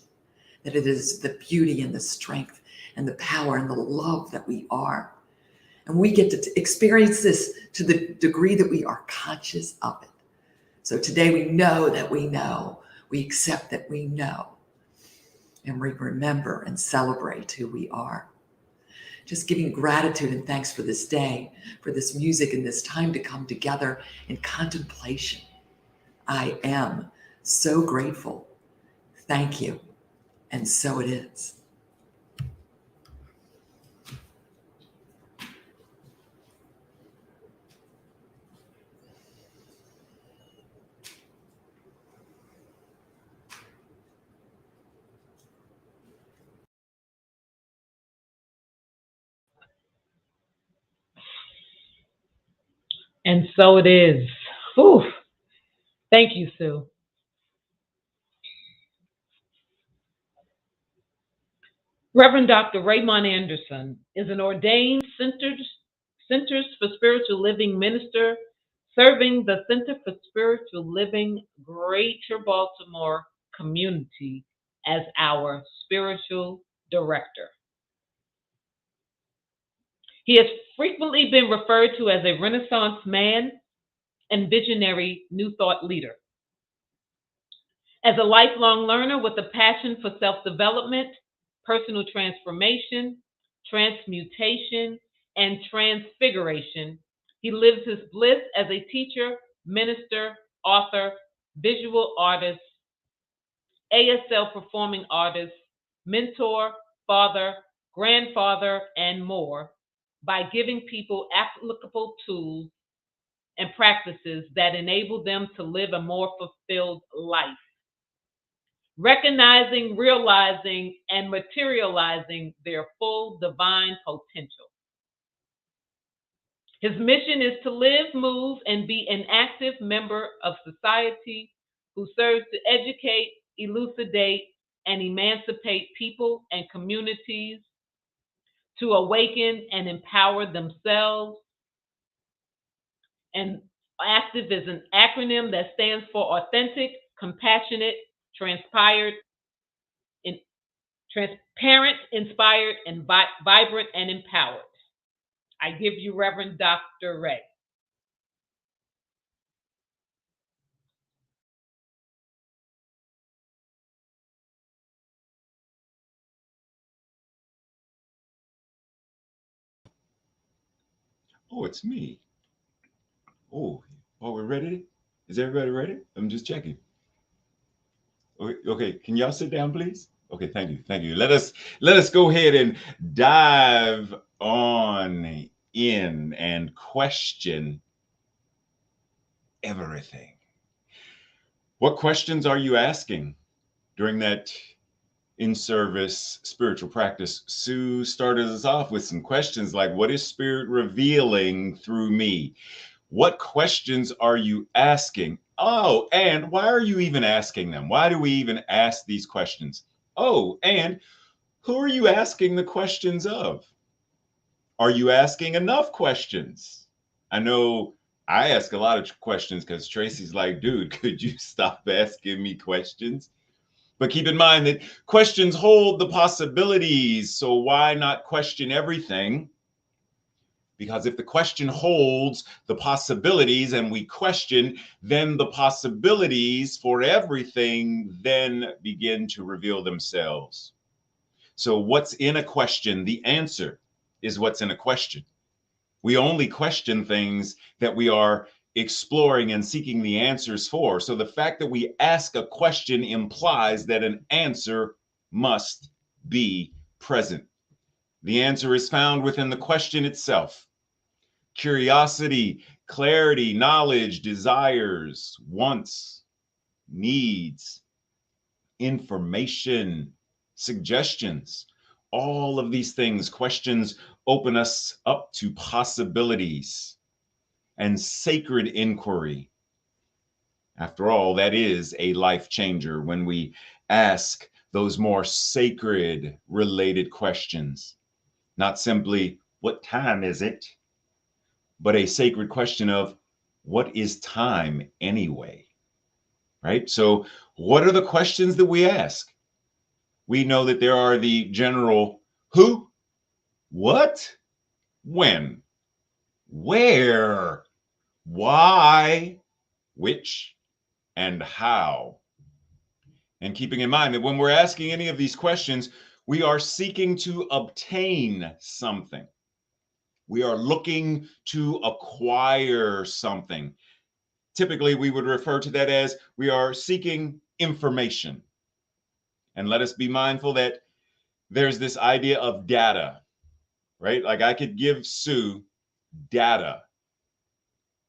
that it is the beauty and the strength and the power and the love that we are. And we get to experience this to the degree that we are conscious of it. So today we know that we know, we accept that we know, and we remember and celebrate who we are. Just giving gratitude and thanks for this day, for this music and this time to come together in contemplation. I am so grateful. Thank you. And so it is. And so it is. Whew. Thank you, Sue. Reverend Dr. Raymont Anderson is an ordained Centers for Spiritual Living minister serving the Center for Spiritual Living Greater Baltimore community as our spiritual director. He has frequently been referred to as a Renaissance man and visionary New Thought leader. As a lifelong learner with a passion for self-development, personal transformation, transmutation, and transfiguration, he lives his bliss as a teacher, minister, author, visual artist, ASL performing artist, mentor, father, grandfather, and more by giving people applicable tools and practices that enable them to live a more fulfilled life, recognizing, realizing, and materializing their full divine potential. His mission is to live, move, and be an active member of society who serves to educate, elucidate, and emancipate people and communities to awaken and empower themselves. And ACTIVE is an acronym that stands for authentic, compassionate, transparent, inspired, and vibrant and empowered. I give you Reverend Dr. Ray. Oh, it's me. Oh, we're ready? Is everybody ready? I'm just checking. Okay, can y'all sit down, please? Okay, thank you. Let us go ahead and dive on in and question everything. What questions are you asking during that in-service spiritual practice? Sue started us off with some questions like, what is Spirit revealing through me? What questions are you asking? Oh, and why are you even asking them? Why do we even ask these questions? Oh, and who are you asking the questions of? Are you asking enough questions? I know I ask a lot of questions because Tracy's like, dude, could you stop asking me questions? But keep in mind that questions hold the possibilities. So why not question everything? Because if the question holds the possibilities and we question, then the possibilities for everything then begin to reveal themselves. So what's in a question? The answer is what's in a question. We only question things that we are exploring and seeking the answers for. So the fact that we ask a question implies that an answer must be present. The answer is found within the question itself. Curiosity clarity, knowledge, desires, wants, needs, information, suggestions. All of these things, questions open us up to possibilities and sacred inquiry. After all, that is a life changer when we ask those more sacred related questions. Not simply, what time is it? But a sacred question of, what is time anyway? Right? So, what are the questions that we ask? We know that there are the general who, what, when, where, why, which, and how. And keeping in mind that when we're asking any of these questions, we are seeking to obtain something. We are looking to acquire something. Typically, we would refer to that as we are seeking information. And let us be mindful that there's this idea of data, right? Like I could give Sue data,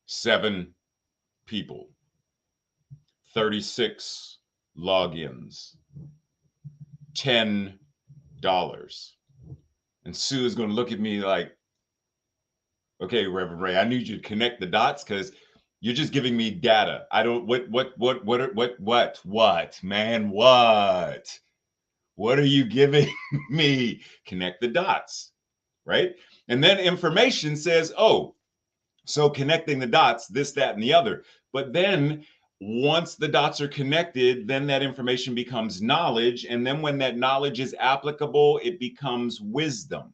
7 people, 36 logins, $10. And Sue is going to look at me like, okay, Reverend Ray, I need you to connect the dots because you're just giving me data. I don't, what, man, what? What are you giving me? Connect the dots, right? And then information says, oh, so connecting the dots, this, that, and the other. But then once the dots are connected, then that information becomes knowledge. And then when that knowledge is applicable, it becomes wisdom.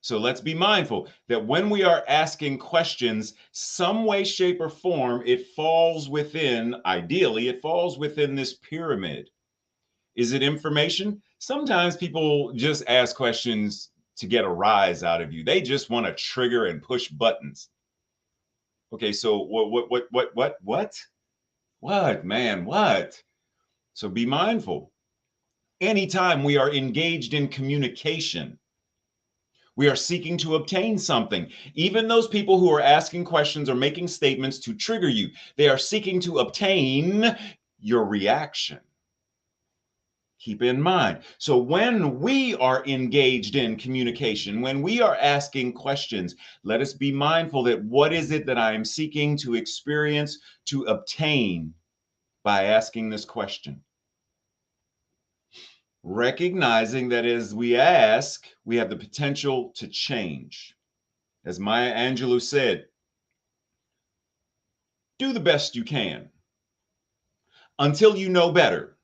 So let's be mindful that when we are asking questions, some way, shape, or form, it falls within, ideally, it falls within this pyramid. Is it information? Sometimes people just ask questions to get a rise out of you. They just want to trigger and push buttons. Okay, so what, man, what? So be mindful. Anytime we are engaged in communication, we are seeking to obtain something. Even those people who are asking questions or making statements to trigger you, they are seeking to obtain your reaction. Keep in mind. So when we are engaged in communication, when we are asking questions, let us be mindful that what is it that I am seeking to experience, to obtain by asking this question? Recognizing that as we ask, we have the potential to change. As Maya Angelou said, do the best you can until you know better.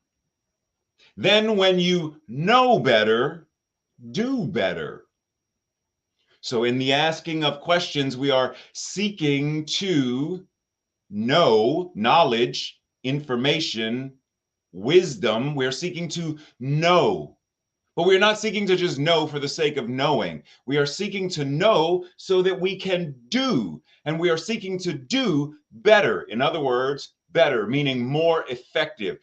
Then when you know better, do better. So in the asking of questions, we are seeking to know knowledge, information, wisdom. We're seeking to know, but we're not seeking to just know for the sake of knowing. We are seeking to know so that we can do, and we are seeking to do better. In other words, better, meaning more effective.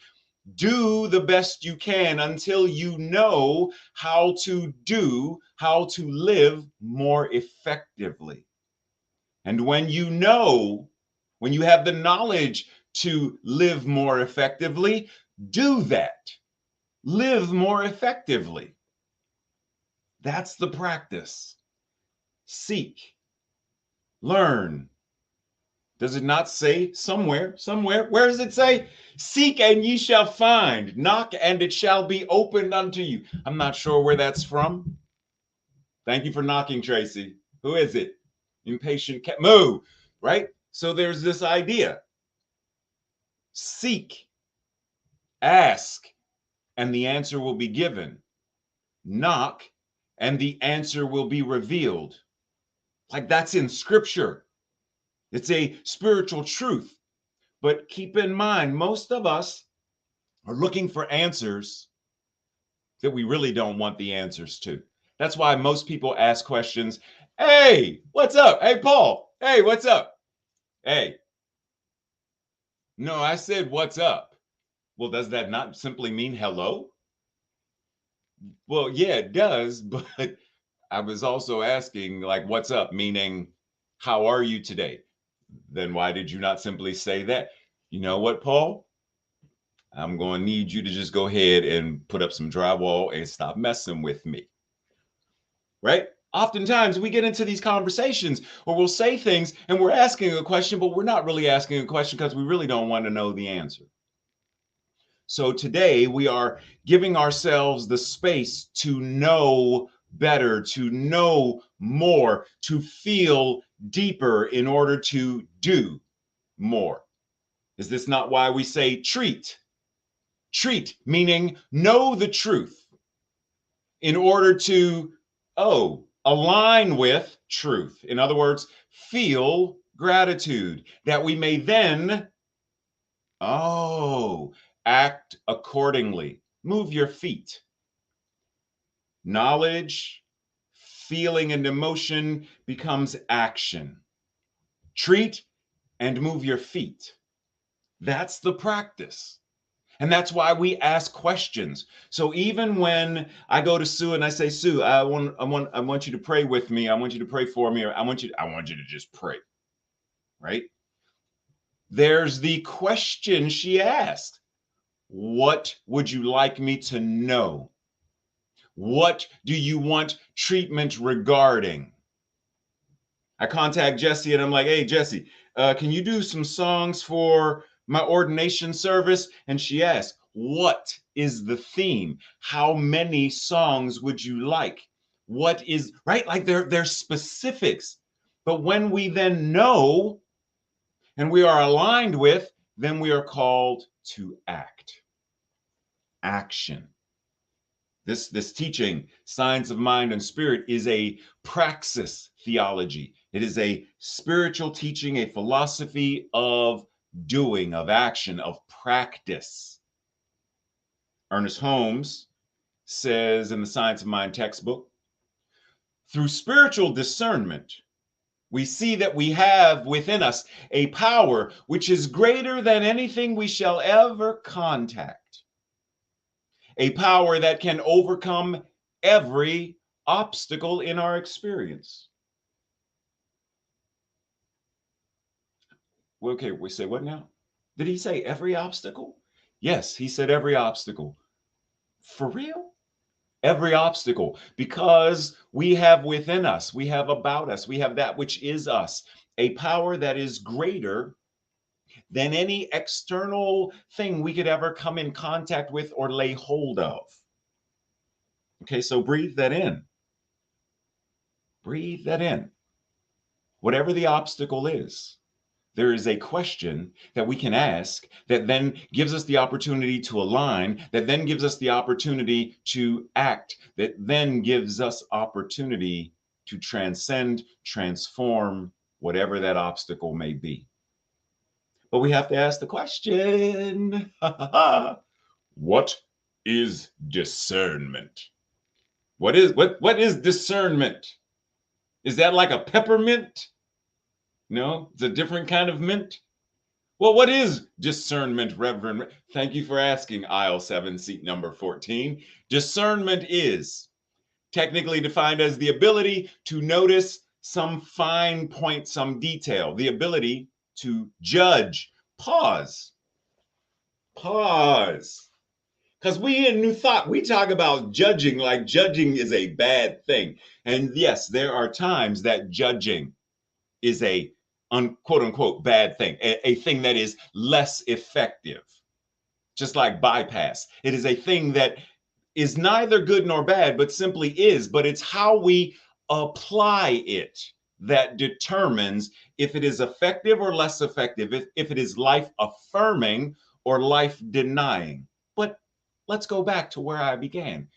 Do the best you can until you know how to do, how to live more effectively. And when you know, when you have the knowledge to live more effectively, do that. Live more effectively. That's the practice. Seek, learn. Does it not say somewhere? Where does it say? Seek and ye shall find. Knock and it shall be opened unto you. I'm not sure where that's from. Thank you for knocking, Tracy. Who is it? Impatient cat. Moo, right? So there's this idea. Seek, ask, and the answer will be given. Knock, and the answer will be revealed. Like that's in scripture. It's a spiritual truth. But keep in mind, most of us are looking for answers that we really don't want the answers to. That's why most people ask questions. Hey, what's up? Hey, Paul. Hey, what's up? Hey. No, I said, what's up? Well, does that not simply mean hello? Well, yeah, it does, but I was also asking, like, what's up? Meaning, how are you today? Then why did you not simply say that? You know what, Paul? I'm going to need you to just go ahead and put up some drywall and stop messing with me. Right? Oftentimes we get into these conversations or we'll say things and we're asking a question, but we're not really asking a question because we really don't want to know the answer. So today we are giving ourselves the space to know better, to know more, to feel deeper in order to do more. Is this not why we say treat? Treat, meaning know the truth in order to, align with truth. In other words, feel gratitude that we may then, act accordingly. Move your feet. Knowledge, feeling, and emotion becomes action. Treat and move your feet. That's the practice. And that's why we ask questions. So even when I go to Sue and I say, Sue, I want you to pray with me. I want you to pray for me, or I want you to just pray. Right? There's the question she asked. What would you like me to know? What do you want treatment regarding? I contact Jesse and I'm like, hey, Jesse, can you do some songs for my ordination service? And she asked, what is the theme? How many songs would you like? What is, right? Like they're specifics. But when we then know and we are aligned with, then we are called to act. Action. This teaching, Science of Mind and Spirit, is a praxis theology. It is a spiritual teaching, a philosophy of doing, of action, of practice. Ernest Holmes says in the Science of Mind textbook, through spiritual discernment, we see that we have within us a power which is greater than anything we shall ever contact. A power that can overcome every obstacle in our experience. Okay, we say what now? Did he say every obstacle? Yes, he said every obstacle. For real? Every obstacle, because we have within us, we have about us, we have that which is us, a power that is greater than any external thing we could ever come in contact with or lay hold of. Okay, so breathe that in. Breathe that in. Whatever the obstacle is, there is a question that we can ask that then gives us the opportunity to align, that then gives us the opportunity to act, that then gives us opportunity to transcend, transform whatever that obstacle may be. But we have to ask the question, what is discernment? What is discernment? Is that like a peppermint? No, it's a different kind of mint. Well, what is discernment, Reverend? Thank you for asking, aisle 7, seat number 14. Discernment is technically defined as the ability to notice some fine point, some detail, the ability to judge. Pause. Because we in New Thought, we talk about judging like judging is a bad thing. And yes, there are times that judging is a quote unquote bad thing, a thing that is less effective, just like bypass. It is a thing that is neither good nor bad, but simply is. But it's how we apply it that determines if it is effective or less effective, if it is life affirming or life denying. But let's go back to where I began.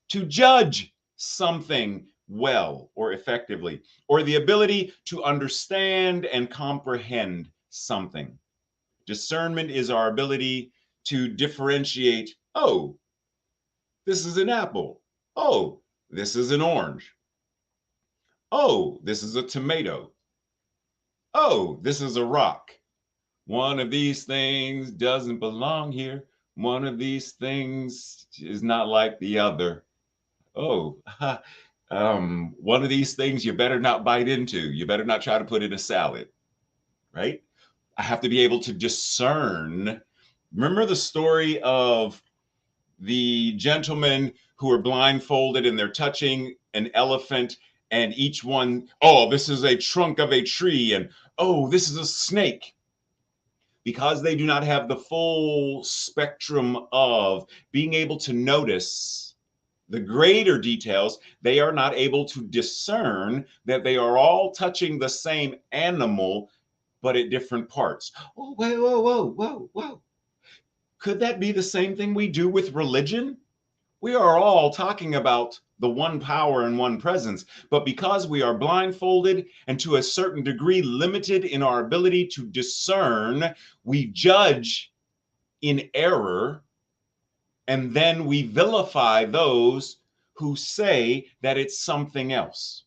To judge something well or effectively, or the ability to understand and comprehend something. Discernment is our ability to differentiate, oh, this is an apple. Oh, this is an orange. Oh, this is a tomato. Oh, this is a rock. One of these things doesn't belong here. One of these things is not like the other. Oh, One of these things you better not bite into. You better not try to put in a salad, right? I have to be able to discern. Remember the story of the gentlemen who are blindfolded and they're touching an elephant, and each one, oh, this is a trunk of a tree, and oh, this is a snake. Because they do not have the full spectrum of being able to notice the greater details, they are not able to discern that they are all touching the same animal, but at different parts. Oh, whoa, whoa, whoa, whoa, whoa. Could that be the same thing we do with religion? We are all talking about the one power and one presence, but because we are blindfolded and to a certain degree limited in our ability to discern, we judge in error, and then we vilify those who say that it's something else.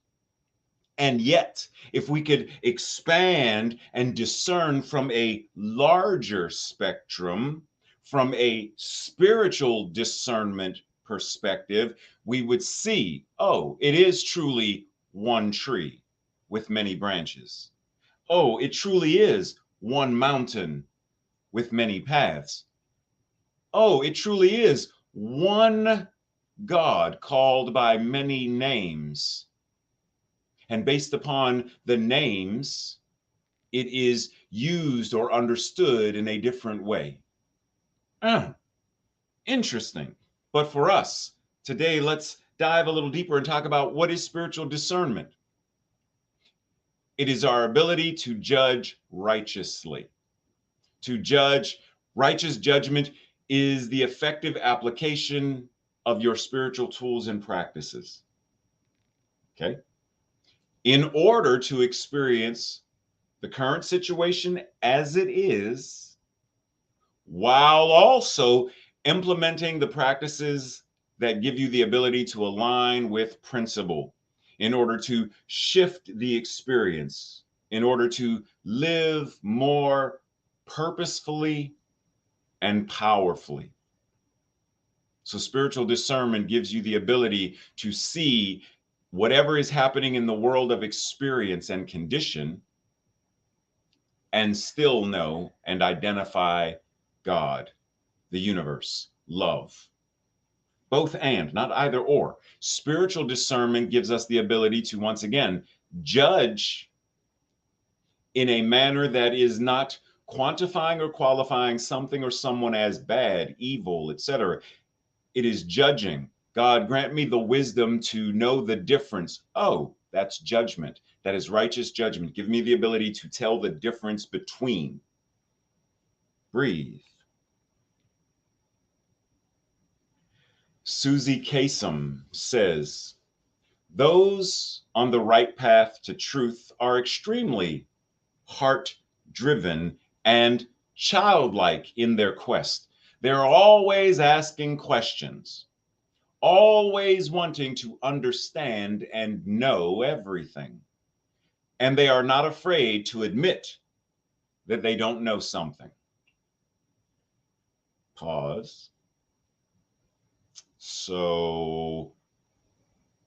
And yet, if we could expand and discern from a larger spectrum, from a spiritual discernment perspective, we would see, oh, it is truly one tree with many branches. Oh, it truly is one mountain with many paths. Oh, it truly is one God called by many names. And based upon the names, it is used or understood in a different way. Interesting. But for us, today, let's dive a little deeper and talk about what is spiritual discernment. It is our ability to judge righteously. To judge, righteous judgment is the effective application of your spiritual tools and practices. Okay? In order to experience the current situation as it is, while also implementing the practices that give you the ability to align with principle, in order to shift the experience, in order to live more purposefully and powerfully. So spiritual discernment gives you the ability to see whatever is happening in the world of experience and condition and still know and identify God, the universe, love. Both and, not either or. Spiritual discernment gives us the ability to, once again, judge in a manner that is not quantifying or qualifying something or someone as bad, evil, etc. It is judging. God, grant me the wisdom to know the difference. Oh, that's judgment. That is righteous judgment. Give me the ability to tell the difference between. Breathe. Susie Kasem says, those on the right path to truth are extremely heart-driven and childlike in their quest. They're always asking questions, always wanting to understand and know everything. And they are not afraid to admit that they don't know something. Pause. So,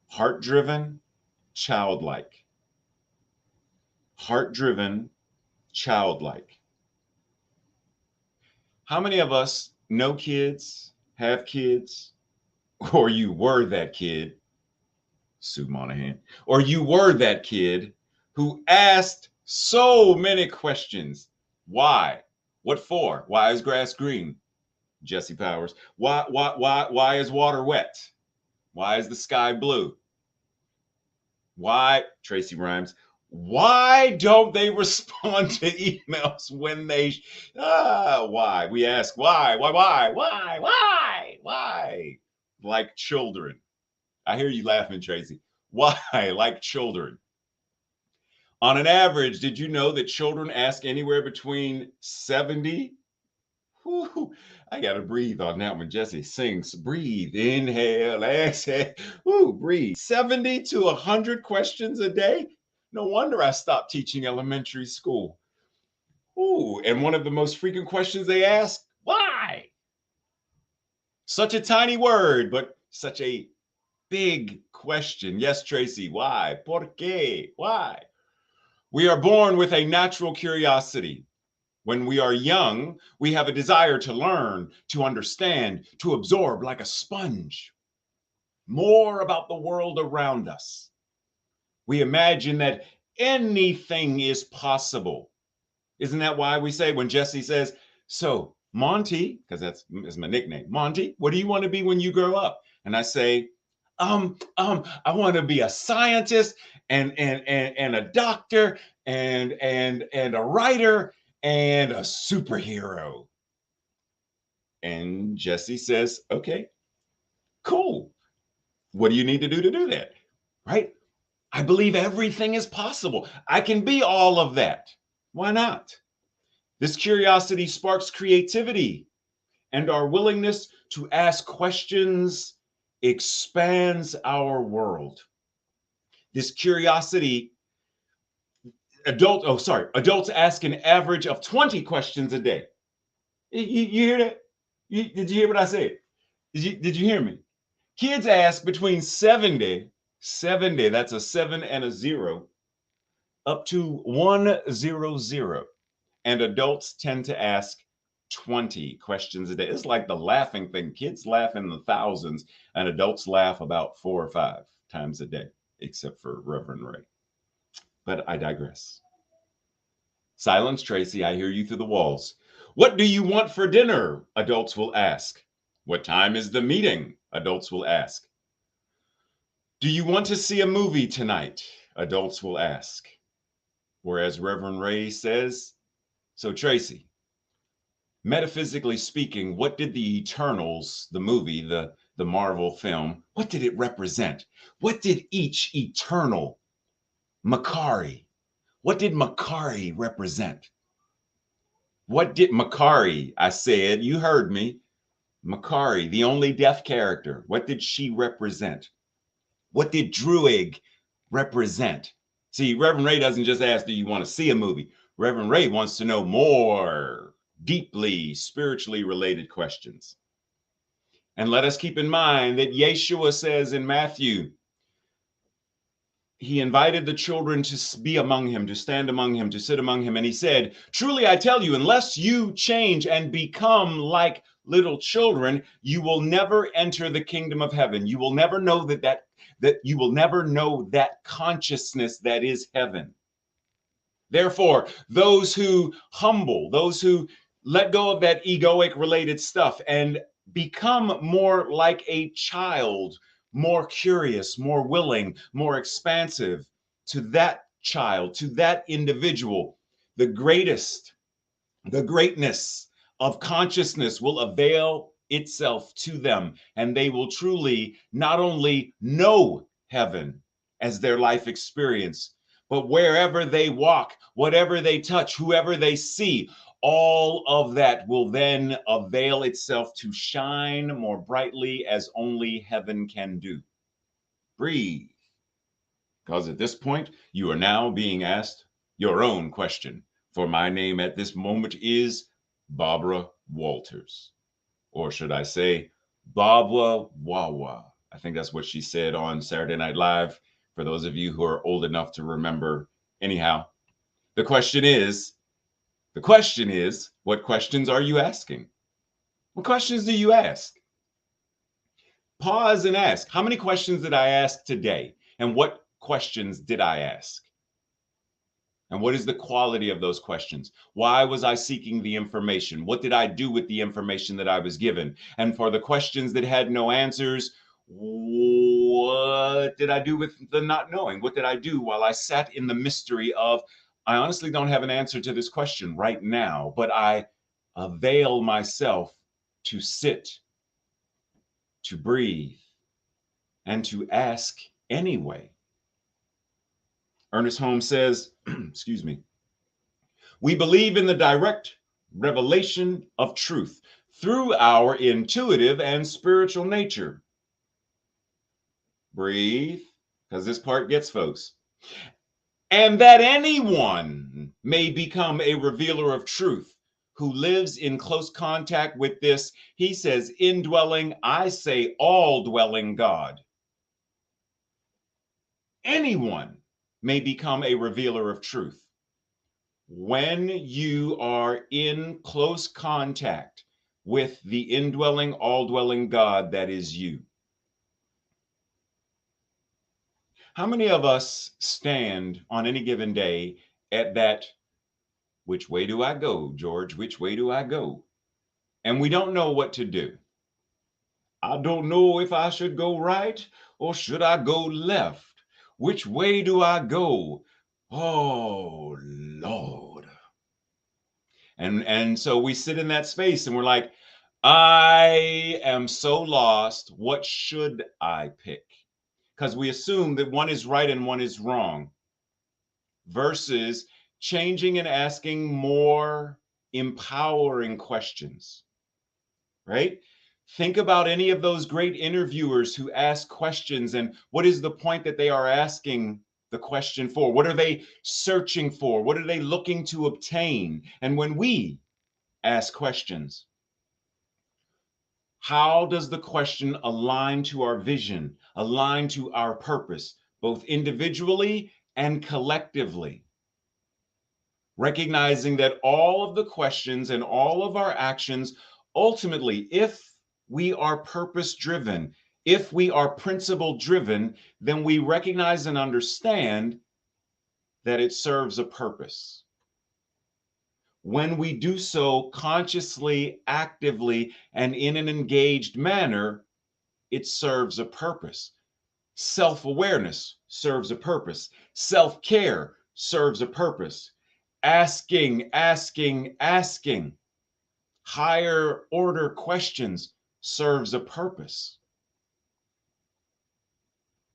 heart-driven, childlike. Heart-driven, childlike. How many of us know kids, have kids, or you were that kid, Sue Monaghan, or you were that kid who asked so many questions? Why? What for? Why is grass green? Jesse Powers. Why is water wet? Why is the sky blue? Why, Tracy Rhymes, why don't they respond to emails when they, why? We ask why? Like children. I hear you laughing, Tracy. Why? Like children. On an average, did you know that children ask anywhere between 70? Whew, I got to breathe on that one. Jesse sings, breathe, inhale, exhale. Woo, breathe. 70 to 100 questions a day. No wonder I stopped teaching elementary school. Ooh, and one of the most frequent questions they ask, why? Such a tiny word, but such a big question. Yes, Tracy, why? ¿Por qué? Why? We are born with a natural curiosity. When we are young, we have a desire to learn, to understand, to absorb like a sponge more about the world around us. We imagine that anything is possible. Isn't that why we say when Jesse says, so Monty, because that's my nickname, Monty, what do you want to be when you grow up? And I say, I want to be a scientist and a doctor and a writer and a superhero. And Jesse says, okay, cool. What do you need to do that? Right? I believe everything is possible. I can be all of that. Why not? This curiosity sparks creativity, and our willingness to ask questions expands our world. This curiosity, adults ask an average of 20 questions a day. You hear that? Did you hear what I said? Did you hear me? Kids ask between 70, that's a 7 and a 0, up to 100. And adults tend to ask 20 questions a day. It's like the laughing thing. Kids laugh in the thousands, and adults laugh about 4 or 5 times a day, except for Reverend Ray. But I digress. Silence, Tracy, I hear you through the walls. What do you want for dinner? Adults will ask. What time is the meeting? Adults will ask. Do you want to see a movie tonight? Adults will ask. Whereas Reverend Ray says, so Tracy, metaphysically speaking, what did the Eternals, the movie, the Marvel film, what did it represent? What did each eternal Makari, what did Makari represent? What did Makari, I said, you heard me, Makari, the only deaf character, what did she represent? What did Druig represent? See, Reverend Ray doesn't just ask, do you want to see a movie? Reverend Ray wants to know more deeply spiritually related questions. And let us keep in mind that Yeshua says in Matthew, he invited the children to be among him, to stand among him, to sit among him. And he said, truly, I tell you, unless you change and become like little children, you will never enter the kingdom of heaven. You will never know that you will never know that consciousness that is heaven. Therefore, those who humble, those who let go of that egoic related stuff and become more like a child, more curious, more willing, more expansive to that child, to that individual, the greatness of consciousness will avail itself to them, and they will truly not only know heaven as their life experience, but wherever they walk, whatever they touch, whoever they see, all of that will then avail itself to shine more brightly as only heaven can do. Breathe. Because at this point, you are now being asked your own question. For my name at this moment is Barbara Walters. Or should I say, Barbara Wawa. I think that's what she said on Saturday Night Live, for those of you who are old enough to remember. Anyhow, the question is, what questions are you asking? What questions do you ask? Pause and ask, how many questions did I ask today? And what questions did I ask? And what is the quality of those questions? Why was I seeking the information? What did I do with the information that I was given? And for the questions that had no answers, what did I do with the not knowing? What did I do while I sat in the mystery of, I honestly don't have an answer to this question right now, but I avail myself to sit, to breathe, and to ask anyway. Ernest Holmes says, excuse me, we believe in the direct revelation of truth through our intuitive and spiritual nature. Breathe, because this part gets folks. And that anyone may become a revealer of truth who lives in close contact with this, he says, indwelling, I say all dwelling God. anyone may become a revealer of truth. When you are in close contact with the indwelling, all-dwelling God that is you. How many of us stand on any given day at that, which way do I go, George? Which way do I go? And we don't know what to do. I don't know if I should go right or should I go left. Which way do I go? Oh, Lord. And so we sit in that space and we're like, I am so lost. What should I pick? Because we assume that one is right and one is wrong, versus changing and asking more empowering questions, right? Think about any of those great interviewers who ask questions, and what is the point that they are asking the question for? What are they searching for? What are they looking to obtain? And when we ask questions, how does the question align to our vision, align to our purpose, both individually and collectively? Recognizing that all of the questions and all of our actions, ultimately, if we are purpose-driven, if we are principle-driven, then we recognize and understand that it serves a purpose. When we do so consciously, actively, and in an engaged manner, it serves a purpose. Self-awareness serves a purpose. Self-care serves a purpose. Asking higher order questions serves a purpose.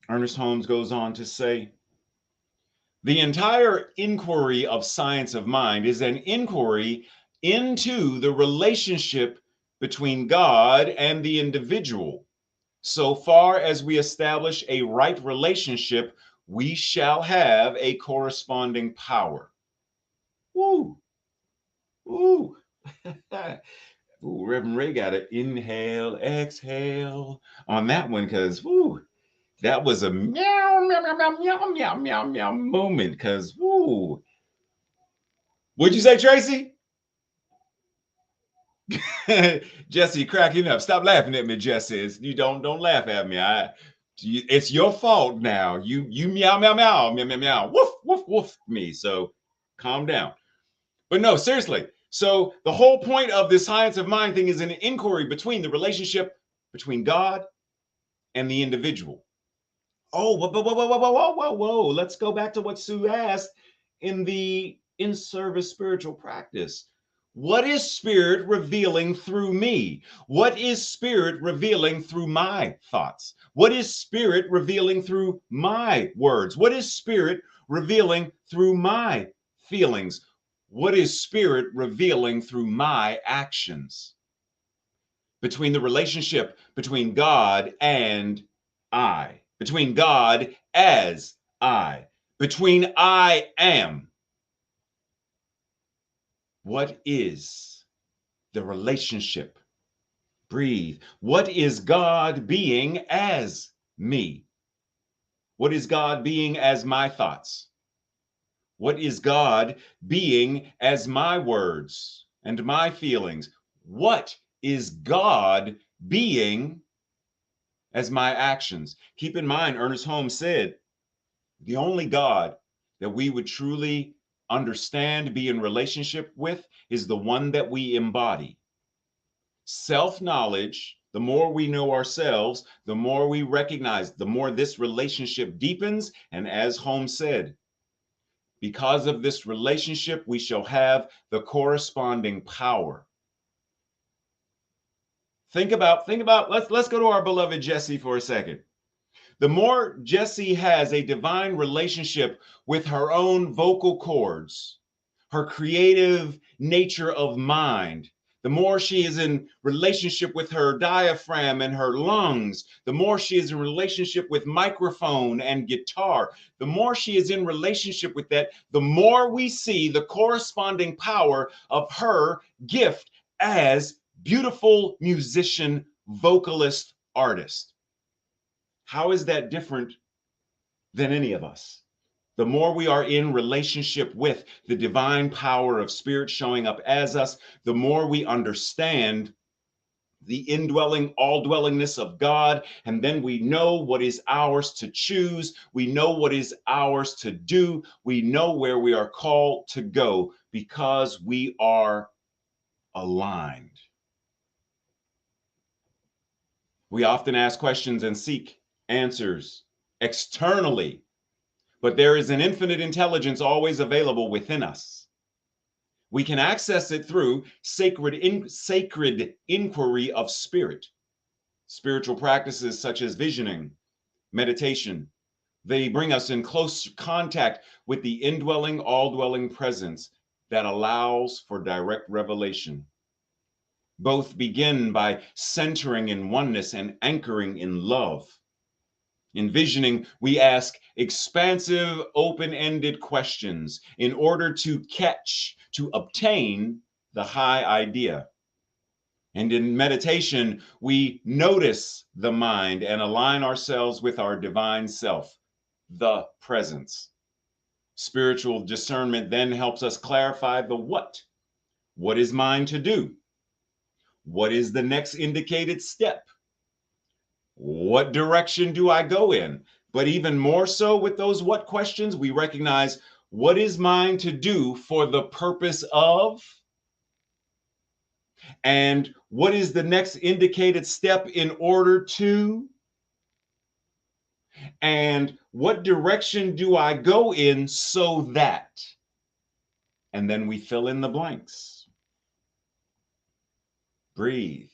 Ernest Holmes goes on to say, the entire inquiry of science of mind is an inquiry into the relationship between God and the individual. So far as we establish a right relationship, we shall have a corresponding power. Woo! Ooh. Ooh, Reverend Ray got an inhale, exhale on that one, because that was a meow, meow, meow, meow, meow, meow, meow, meow moment. Because what'd you say, Tracy? Jesse, cracking up. Stop laughing at me, Jesse. You don't laugh at me. It's your fault now. You meow, meow, meow, meow, meow, meow, woof, woof, woof me. So calm down. But no, seriously. So the whole point of this science of mind thing is an inquiry between the relationship between God and the individual. Oh, whoa. Let's go back to what Sue asked in the in-service spiritual practice. What is Spirit revealing through me? What is Spirit revealing through my thoughts? What is Spirit revealing through my words? What is Spirit revealing through my feelings? What is Spirit revealing through my actions? Between the relationship between God and I, between God as I, between I am. What is the relationship? Breathe. What is God being as me? What is God being as my thoughts? What is God being as my words and my feelings? What is God being as my actions? Keep in mind, Ernest Holmes said, the only God that we would truly understand, be in relationship with, is the one that we embody. Self-knowledge, the more we know ourselves, the more we recognize, the more this relationship deepens. And as Holmes said, because of this relationship, we shall have the corresponding power. Think about, let's go to our beloved Jessie for a second. The more Jessie has a divine relationship with her own vocal cords, her creative nature of mind, the more she is in relationship with her diaphragm and her lungs, the more she is in relationship with microphone and guitar, the more she is in relationship with that, the more we see the corresponding power of her gift as beautiful musician, vocalist, artist. How is that different than any of us. The more we are in relationship with the divine power of spirit showing up as us, the more we understand the indwelling, all-dwellingness of God, and then we know what is ours to choose. We know what is ours to do. We know where we are called to go because we are aligned. We often ask questions and seek answers externally, but there is an infinite intelligence always available within us. We can access it through sacred inquiry of spirit. Spiritual practices such as visioning, meditation, they bring us in close contact with the indwelling, all-dwelling presence that allows for direct revelation. Both begin by centering in oneness and anchoring in love. In visioning, we ask expansive, open-ended questions in order to obtain the high idea. And in meditation, we notice the mind and align ourselves with our divine self, the presence. Spiritual discernment then helps us clarify the what. What is mine to do? What is the next indicated step? What direction do I go in? But even more so with those what questions, we recognize what is mine to do for the purpose of, and what is the next indicated step in order to, and what direction do I go in so that, and then we fill in the blanks. Breathe.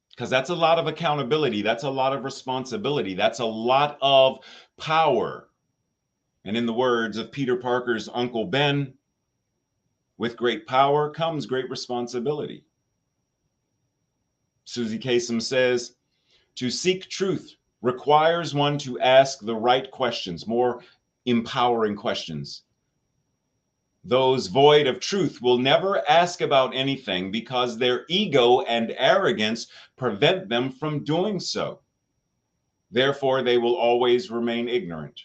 Because that's a lot of accountability. That's a lot of responsibility. That's a lot of power. And in the words of Peter Parker's Uncle Ben, with great power comes great responsibility. Susie Kasem says, to seek truth requires one to ask the right questions, more empowering questions. Those void of truth will never ask about anything because their ego and arrogance prevent them from doing so. Therefore, they will always remain ignorant.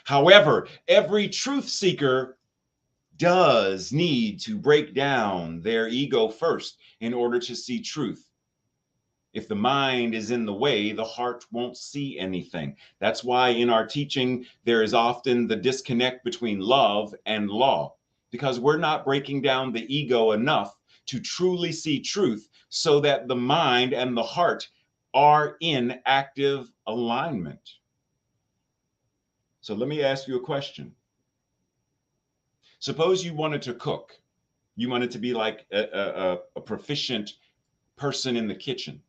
However, every truth seeker does need to break down their ego first in order to see truth. If the mind is in the way, the heart won't see anything. That's why in our teaching, there is often the disconnect between love and law, because we're not breaking down the ego enough to truly see truth so that the mind and the heart are in active alignment. So let me ask you a question. Suppose you wanted to cook. You wanted to be like a proficient person in the kitchen.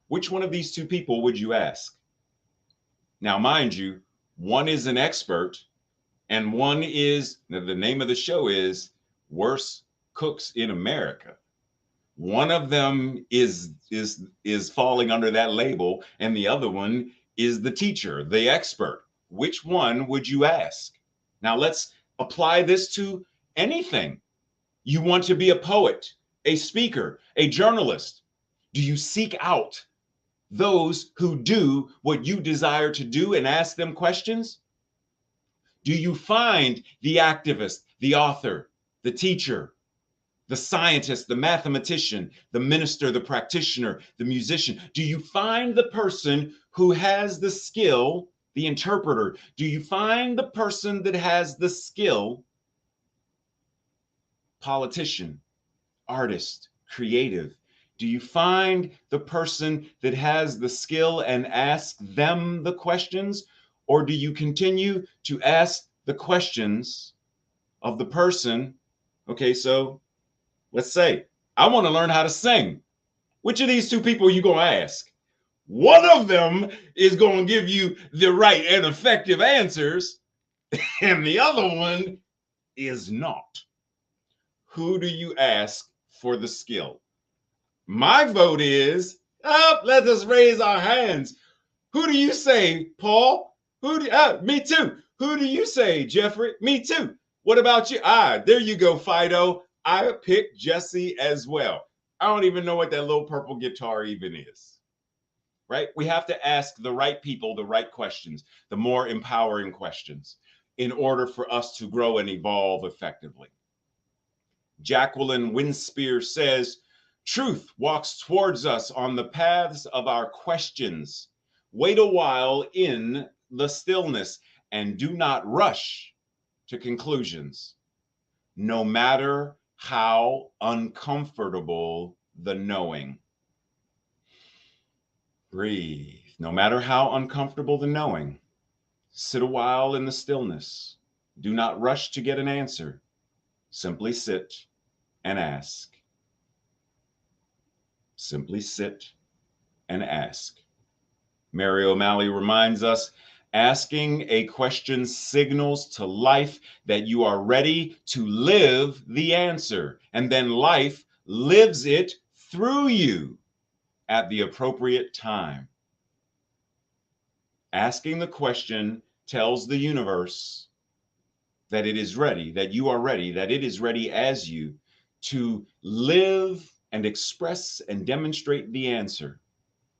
Which one of these two people would you ask? Now, mind you, one is an expert and one is, the name of the show is Worst Cooks in America. One of them is falling under that label and the other one is the teacher, the expert. Which one would you ask? Now let's apply this to anything. You want to be a poet, a speaker, a journalist. Do you seek out those who do what you desire to do and ask them questions? Do you find the activist, the author, the teacher, the scientist, the mathematician, the minister, the practitioner, the musician? Do you find the person who has the skill, the interpreter? Do you find the person that has the skill, politician, artist, creative? Do you find the person that has the skill and ask them the questions? Or do you continue to ask the questions of the person? Okay, so let's say, I want to learn how to sing. Which of these two people are you going to ask? One of them is going to give you the right and effective answers, and the other one is not. Who do you ask for the skill? My vote is, let us raise our hands. Who do you say, Paul? Me too. Who do you say, Jeffrey? Me too. What about you? There you go, Fido. I picked Jesse as well. I don't even know what that little purple guitar even is. right? We have to ask the right people the right questions, the more empowering questions, in order for us to grow and evolve effectively. Jacqueline Winspear says, truth walks towards us on the paths of our questions. Wait a while in the stillness and do not rush to conclusions, no matter how uncomfortable the knowing. Breathe. No matter how uncomfortable the knowing, sit a while in the stillness. Do not rush to get an answer. Simply sit and ask. Simply sit and ask. Mary O'Malley reminds us, asking a question signals to life that you are ready to live the answer, and then life lives it through you at the appropriate time. Asking the question tells the universe that it is ready, that you are ready, that it is ready as you to live and express and demonstrate the answer.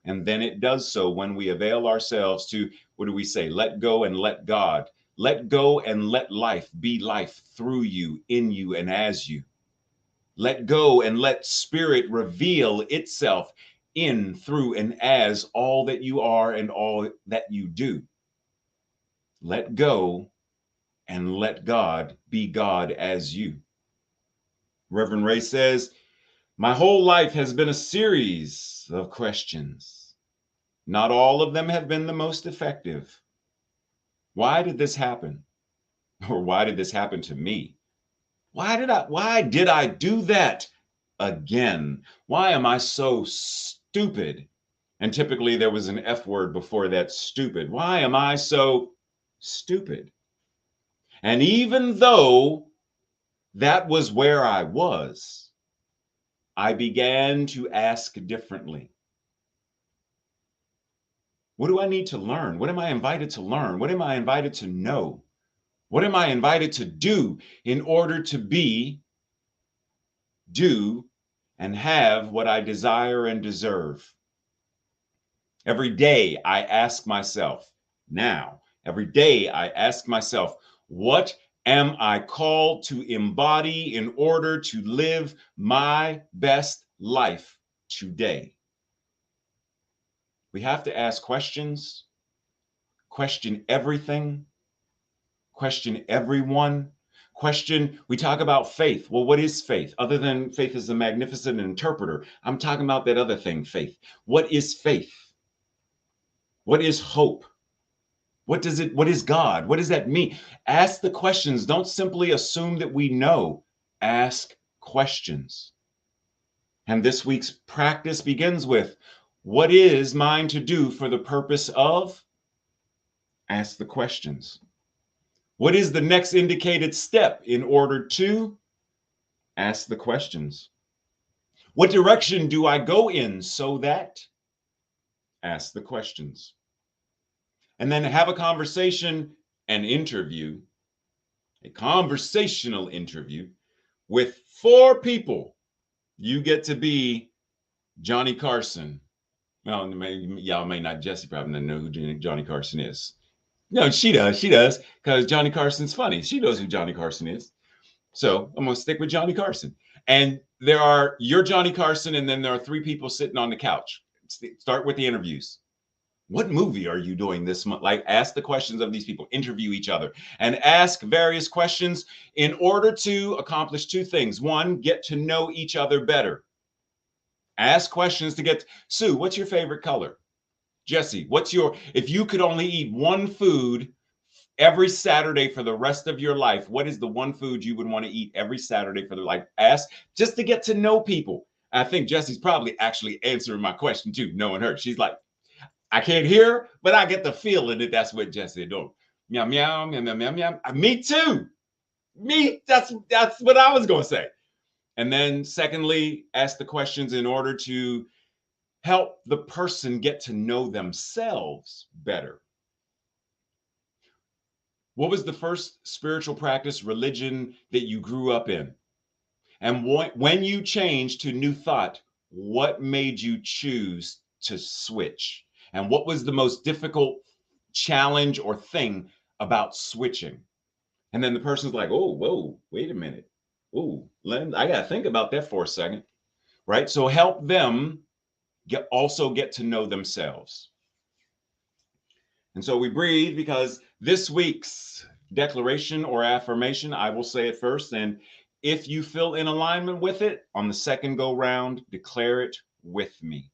And then it does so when we avail ourselves to, what do we say? Let go and let God. Let go and let life be life through you, in you, and as you. Let go and let spirit reveal itself in, through, and as all that you are and all that you do. Let go and let God be God as you. Reverend Ray says, my whole life has been a series of questions. Not all of them have been the most effective. Why did this happen? Or why did this happen to me? Why did I do that again? Why am I so stupid? And typically there was an F word before that, stupid. Why am I so stupid? And even though that was where I was, I began to ask differently. What do I need to learn? What am I invited to learn? What am I invited to know? What am I invited to do in order to be, do, and have what I desire and deserve? Every day I ask myself, every day I ask myself, what am I called to embody in order to live my best life today? We have to ask questions, question everything, question everyone, we talk about faith. Well, what is faith? Other than faith is a magnificent interpreter, I'm talking about that other thing, faith. What is faith? What is hope? What is God? What does that mean? Ask the questions. Don't simply assume that we know. Ask questions. And this week's practice begins with, what is mine to do for the purpose of? Ask the questions. What is the next indicated step in order to? Ask the questions. What direction do I go in so that? Ask the questions. And then have a conversation, an interview, a conversational interview with 4 people. You get to be Johnny Carson. Well, y'all may not, Jesse probably doesn't know who Johnny Carson is. No, she does, because Johnny Carson's funny. She knows who Johnny Carson is. So I'm going to stick with Johnny Carson. And you're Johnny Carson, and then there are 3 people sitting on the couch. Start with the interviews. What movie are you doing this month? Like, ask the questions of these people, interview each other, and ask various questions in order to accomplish 2 things. 1, get to know each other better. Ask questions to get, Sue, what's your favorite color? Jesse, if you could only eat one food every Saturday for the rest of your life, what is the one food you would want to eat every Saturday for the life? Ask just to get to know people. I think Jesse's probably actually answering my question too, knowing her. She's like, I can't hear, but I get the feeling that that's what Jesse doing. Meow, meow, meow, meow, meow, meow. Me too. That's what I was going to say. And then secondly, ask the questions in order to help the person get to know themselves better. What was the first spiritual practice, religion that you grew up in? And when you changed to new thought, what made you choose to switch? And what was the most difficult challenge or thing about switching? And then the person's like, oh, whoa, wait a minute. Oh, I got to think about that for a second. Right? So help them also get to know themselves. And so we breathe, because this week's declaration or affirmation, I will say it first. And if you feel in alignment with it, on the second go round, declare it with me.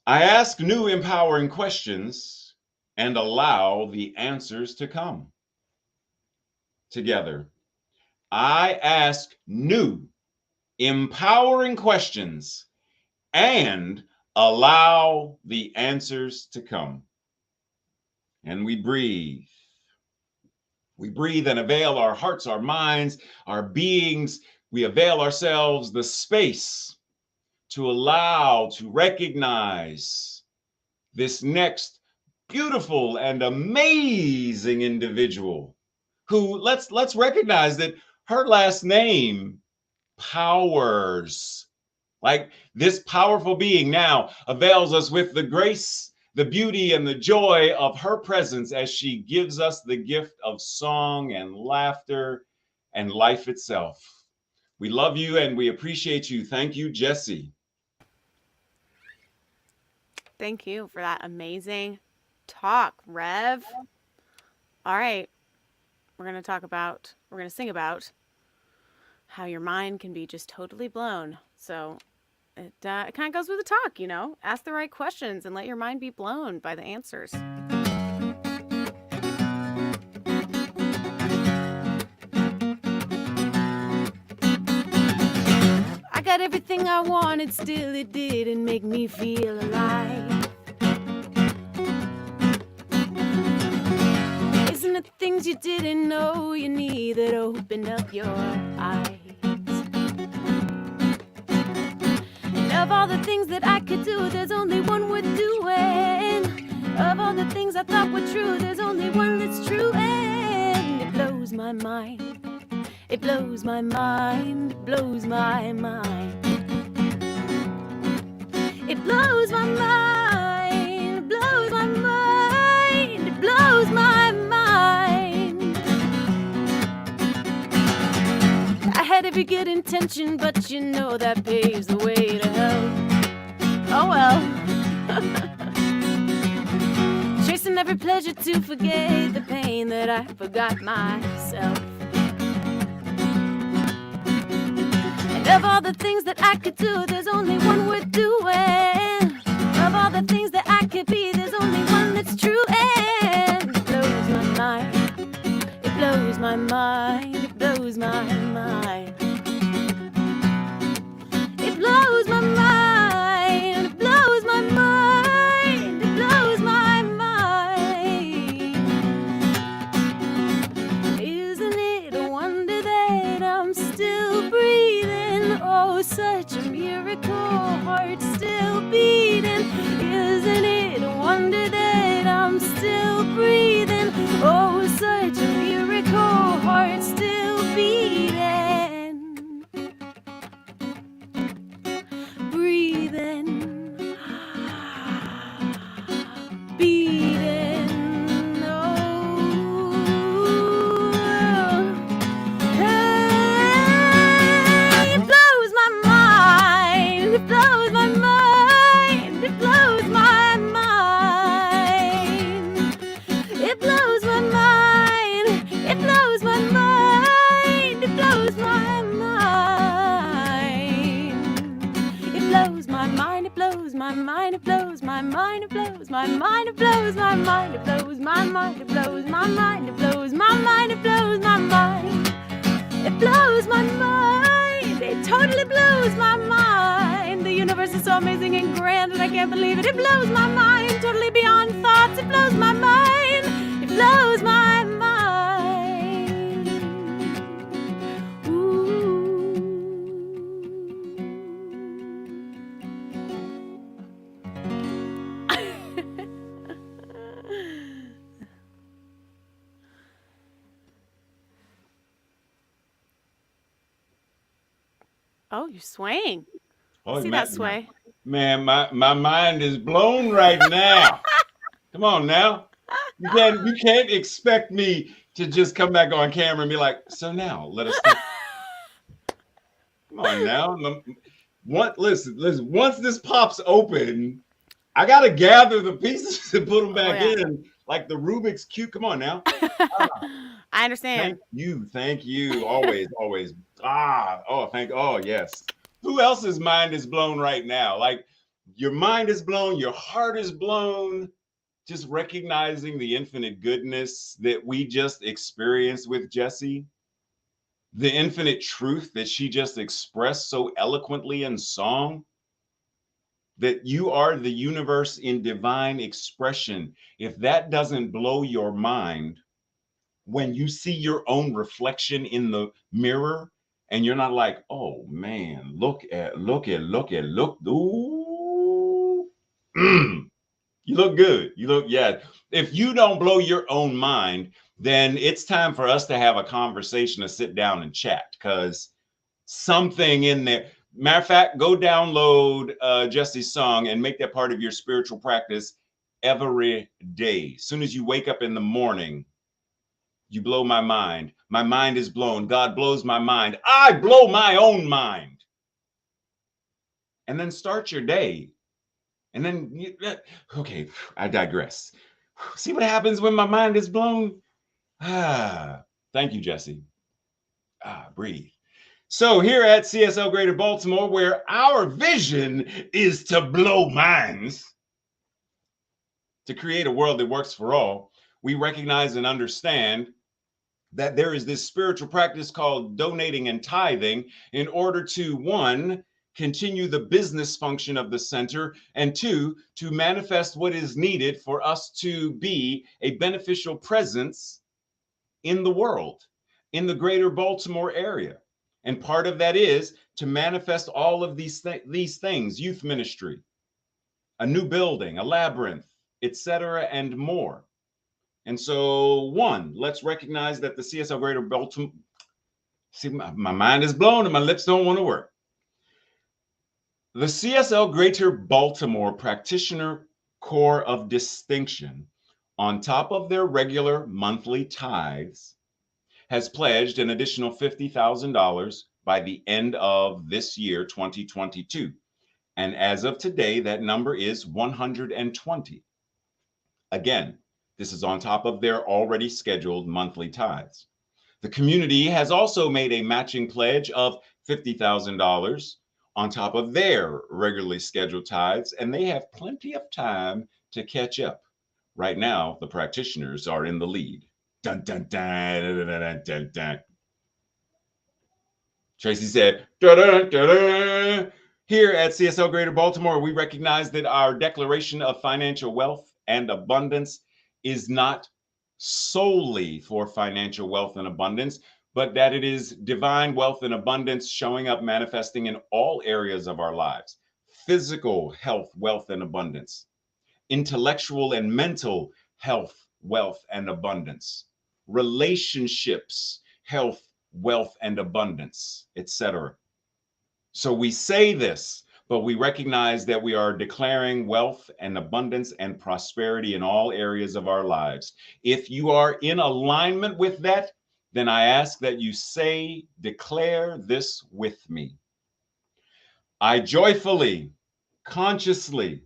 I ask new empowering questions and allow the answers to come. Together, I ask new empowering questions and allow the answers to come. And we breathe. We breathe and avail our hearts, our minds, our beings. We avail ourselves the space to allow, to recognize this next beautiful and amazing individual who, let's recognize that her last name powers. Like, this powerful being now avails us with the grace, the beauty, and the joy of her presence as she gives us the gift of song and laughter and life itself. We love you and we appreciate you. Thank you, Jessie. Thank you for that amazing talk, Rev. All right, we're going to sing about how your mind can be just totally blown. So it kind of goes with the talk, you know, ask the right questions and let your mind be blown by the answers. I got everything I wanted, still it didn't make me feel alive. Isn't it the things you didn't know you need that opened up your eyes? Of all the things that I could do, there's only one worth doing. Of all the things I thought were true, there's only one that's true. And it blows my mind. It blows my mind. It blows my mind. It blows my mind. It blows my mind. It blows my mind. I had every good intention, but you know that paves the way to hell. Oh well. Chasing every pleasure to forget the pain that I forgot myself. And of all the things that I could do, there's only one worth doing. Of all the things that I could be, there's only one that's true. And it blows my mind. It blows my mind. It blows my mind. It blows my mind. It blows my mind. It blows my mind. Isn't it a wonder that I'm still breathing? Oh, such a miracle, heart still beating. Isn't it a wonder that I'm still breathing? Oh, such a miracle, heart still beating. Breathing, beating. Oh, hey, it blows my mind. It blows my mind. It blows my mind. It blows my mind. It blows my mind. It blows my mind. It blows my mind. It blows my mind. It blows my mind. It blows my mind. It blows my mind. It blows my mind. It blows my mind. It blows my mind. It blows my mind. It blows my mind. It totally blows my mind. The universe is so amazing and grand, and I can't believe it. It blows my mind. Totally beyond thoughts. It blows my mind. It blows my mind. Ooh. Oh, you're swaying. Oh, See that sway? Man, my mind is blown right now. Come on now. You can't expect me to just come back on camera and be like, so now let us think. Come on now. Listen, once this pops open, I gotta gather the pieces and put them Oh back yeah. in like the Rubik's Cube. Come on now. I understand. Thank you. Always, always. Oh, yes. Who else's mind is blown right now? Like your mind is blown, your heart is blown. Just recognizing the infinite goodness that we just experienced with Jessie, the infinite truth that she just expressed so eloquently in song, that you are the universe in divine expression. If that doesn't blow your mind, when you see your own reflection in the mirror and you're not like, oh man, look, ooh, you look good. Yeah. If you don't blow your own mind, then it's time for us to have a conversation, to sit down and chat, because something in there. Matter of fact, go download Jesse's song and make that part of your spiritual practice every day. As soon as you wake up in the morning, you blow my mind. My mind is blown. God blows my mind. I blow my own mind. And then start your day. And then, okay, I digress. See what happens when my mind is blown? Thank you, Jesse. Breathe. So here at CSL Greater Baltimore, where our vision is to blow minds, to create a world that works for all, we recognize and understand that there is this spiritual practice called donating and tithing in order to, one, continue the business function of the center, and two, to manifest what is needed for us to be a beneficial presence in the world, in the greater Baltimore area. And part of that is to manifest all of these things: youth ministry, a new building, a labyrinth, etc., and more. And so, one, let's recognize that the CSL Greater Baltimore, see, my mind is blown and my lips don't want to work. The CSL Greater Baltimore Practitioner Corps of Distinction, on top of their regular monthly tithes, has pledged an additional $50,000 by the end of this year, 2022. And as of today, that number is 120. Again, this is on top of their already scheduled monthly tithes. The community has also made a matching pledge of $50,000 on top of their regularly scheduled tithes, and they have plenty of time to catch up. Right now, the practitioners are in the lead. Dun, dun, dun, dun, dun, dun, dun, dun. Tracy said, dun, dun, dun, dun. Here at CSL Greater Baltimore, we recognize that our declaration of financial wealth and abundance is not solely for financial wealth and abundance, but that it is divine wealth and abundance showing up, manifesting in all areas of our lives: physical health, wealth, and abundance; intellectual and mental health, wealth, and abundance; relationships, health, wealth, and abundance, etc. So we say this, but we recognize that we are declaring wealth and abundance and prosperity in all areas of our lives. If you are in alignment with that, then I ask that you declare this with me. I joyfully, consciously,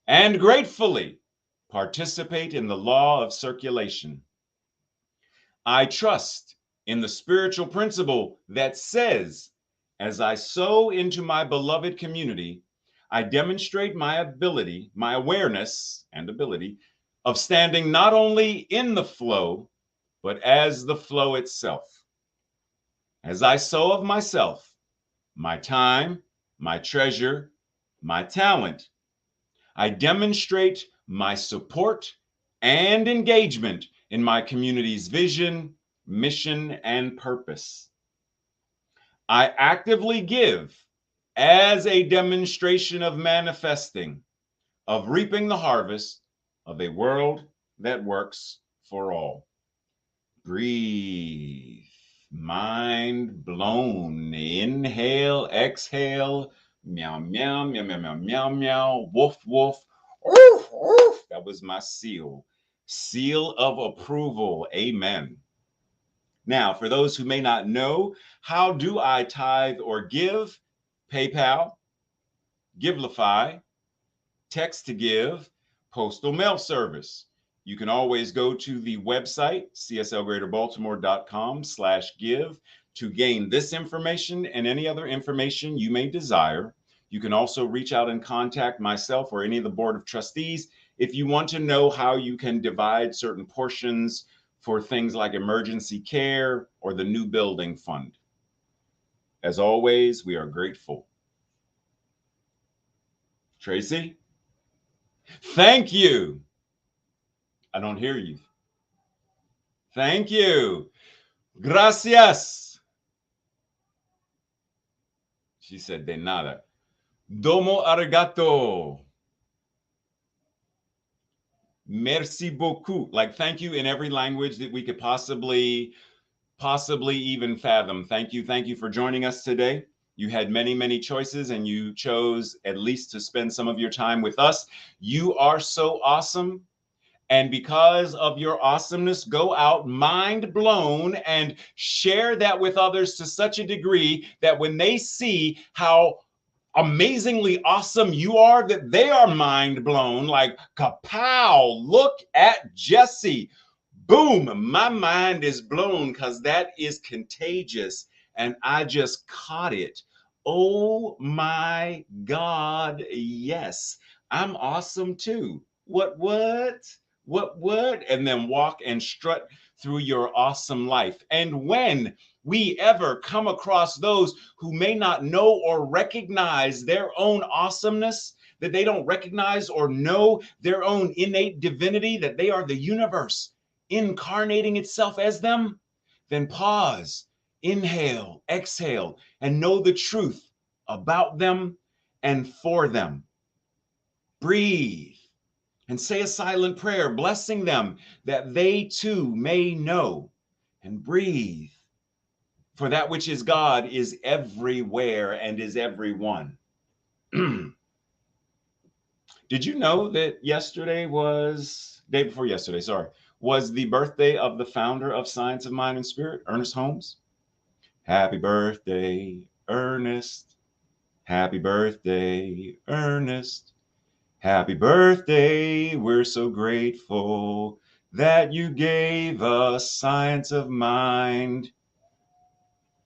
and gratefully participate in the law of circulation. I trust in the spiritual principle that says, as I sow into my beloved community, I demonstrate my awareness and ability of standing not only in the flow, but as the flow itself. As I sow of myself, my time, my treasure, my talent, I demonstrate my support and engagement in my community's vision, mission, and purpose. I actively give as a demonstration of manifesting, of reaping the harvest of a world that works for all. Breathe. Mind blown. Inhale, exhale, Meow, meow, meow, meow, meow, meow, meow, woof, woof. Oof, oof. That was my seal. Seal of approval. Amen. Now, for those who may not know, how do I tithe or give? PayPal, Givelify, text to give, postal mail service. You can always go to the website, cslgreaterbaltimore.com/give, to gain this information and any other information you may desire. You can also reach out and contact myself or any of the Board of Trustees if you want to know how you can divide certain portions for things like emergency care or the new building fund. As always, we are grateful. Tracy? Thank you. I don't hear you. Thank you. Gracias. She said de nada. Domo arigato. Merci beaucoup. Like thank you in every language that we could possibly even fathom. Thank you for joining us today. You had many choices and you chose at least to spend some of your time with us. You are so awesome. And because of your awesomeness, go out mind blown and share that with others to such a degree that when they see how amazingly awesome you are, that they are mind blown, like kapow, look at Jesse. Boom, my mind is blown because that is contagious and I just caught it. Oh my God, yes, I'm awesome too. What? And then walk and strut through your awesome life. And when we ever come across those who may not know or recognize their own awesomeness, that they don't recognize or know their own innate divinity, that they are the universe incarnating itself as them, then pause, inhale, exhale, and know the truth about them and for them. Breathe and say a silent prayer, blessing them that they too may know, and breathe. For that which is God is everywhere and is everyone. Did you know that day before yesterday, was the birthday of the founder of Science of Mind and Spirit, Ernest Holmes? Happy birthday, Ernest. Happy birthday, Ernest. Happy birthday, we're so grateful that you gave us Science of Mind.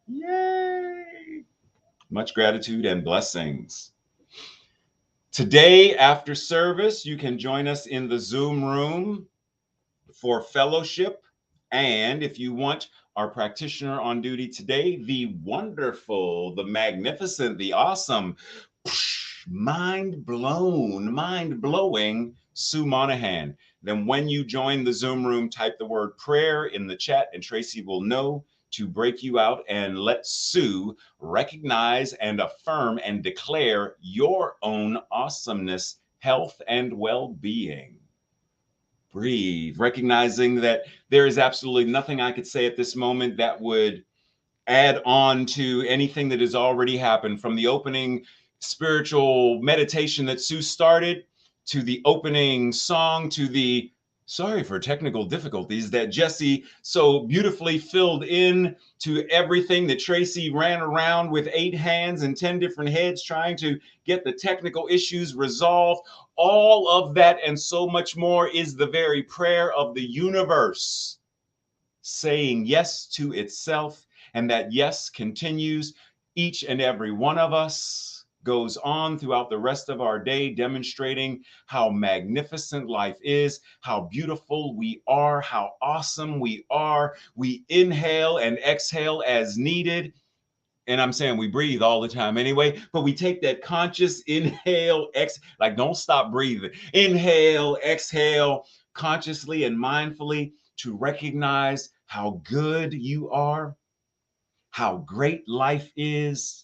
Yay! Much gratitude and blessings. Today, after service, you can join us in the Zoom room for fellowship. And if you want our practitioner on duty today, the wonderful, the magnificent, the awesome, mind-blowing Sue Monaghan. Then when you join the Zoom room, type the word prayer in the chat and Tracy will know to break you out and let Sue recognize and affirm and declare your own awesomeness, health, and well-being. Breathe, recognizing that there is absolutely nothing I could say at this moment that would add on to anything that has already happened, from the opening spiritual meditation that Sue started, to the opening song, to the sorry for technical difficulties that Jesse so beautifully filled in, to everything that Tracy ran around with 8 hands and 10 different heads trying to get the technical issues resolved. All of that and so much more is the very prayer of the universe, saying yes to itself, and that yes continues. Each and every one of us goes on throughout the rest of our day, demonstrating how magnificent life is, how beautiful we are, how awesome we are. We inhale and exhale as needed. And I'm saying we breathe all the time anyway, but we take that conscious inhale, like don't stop breathing. Inhale, exhale, consciously and mindfully, to recognize how good you are, how great life is,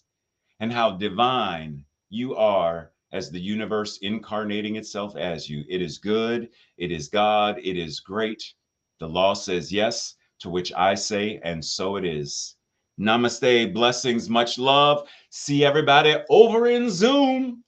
and how divine you are as the universe incarnating itself as you. It is good, it is God, it is great. The law says yes, to which I say, and so it is. Namaste, blessings, much love. See everybody over in Zoom.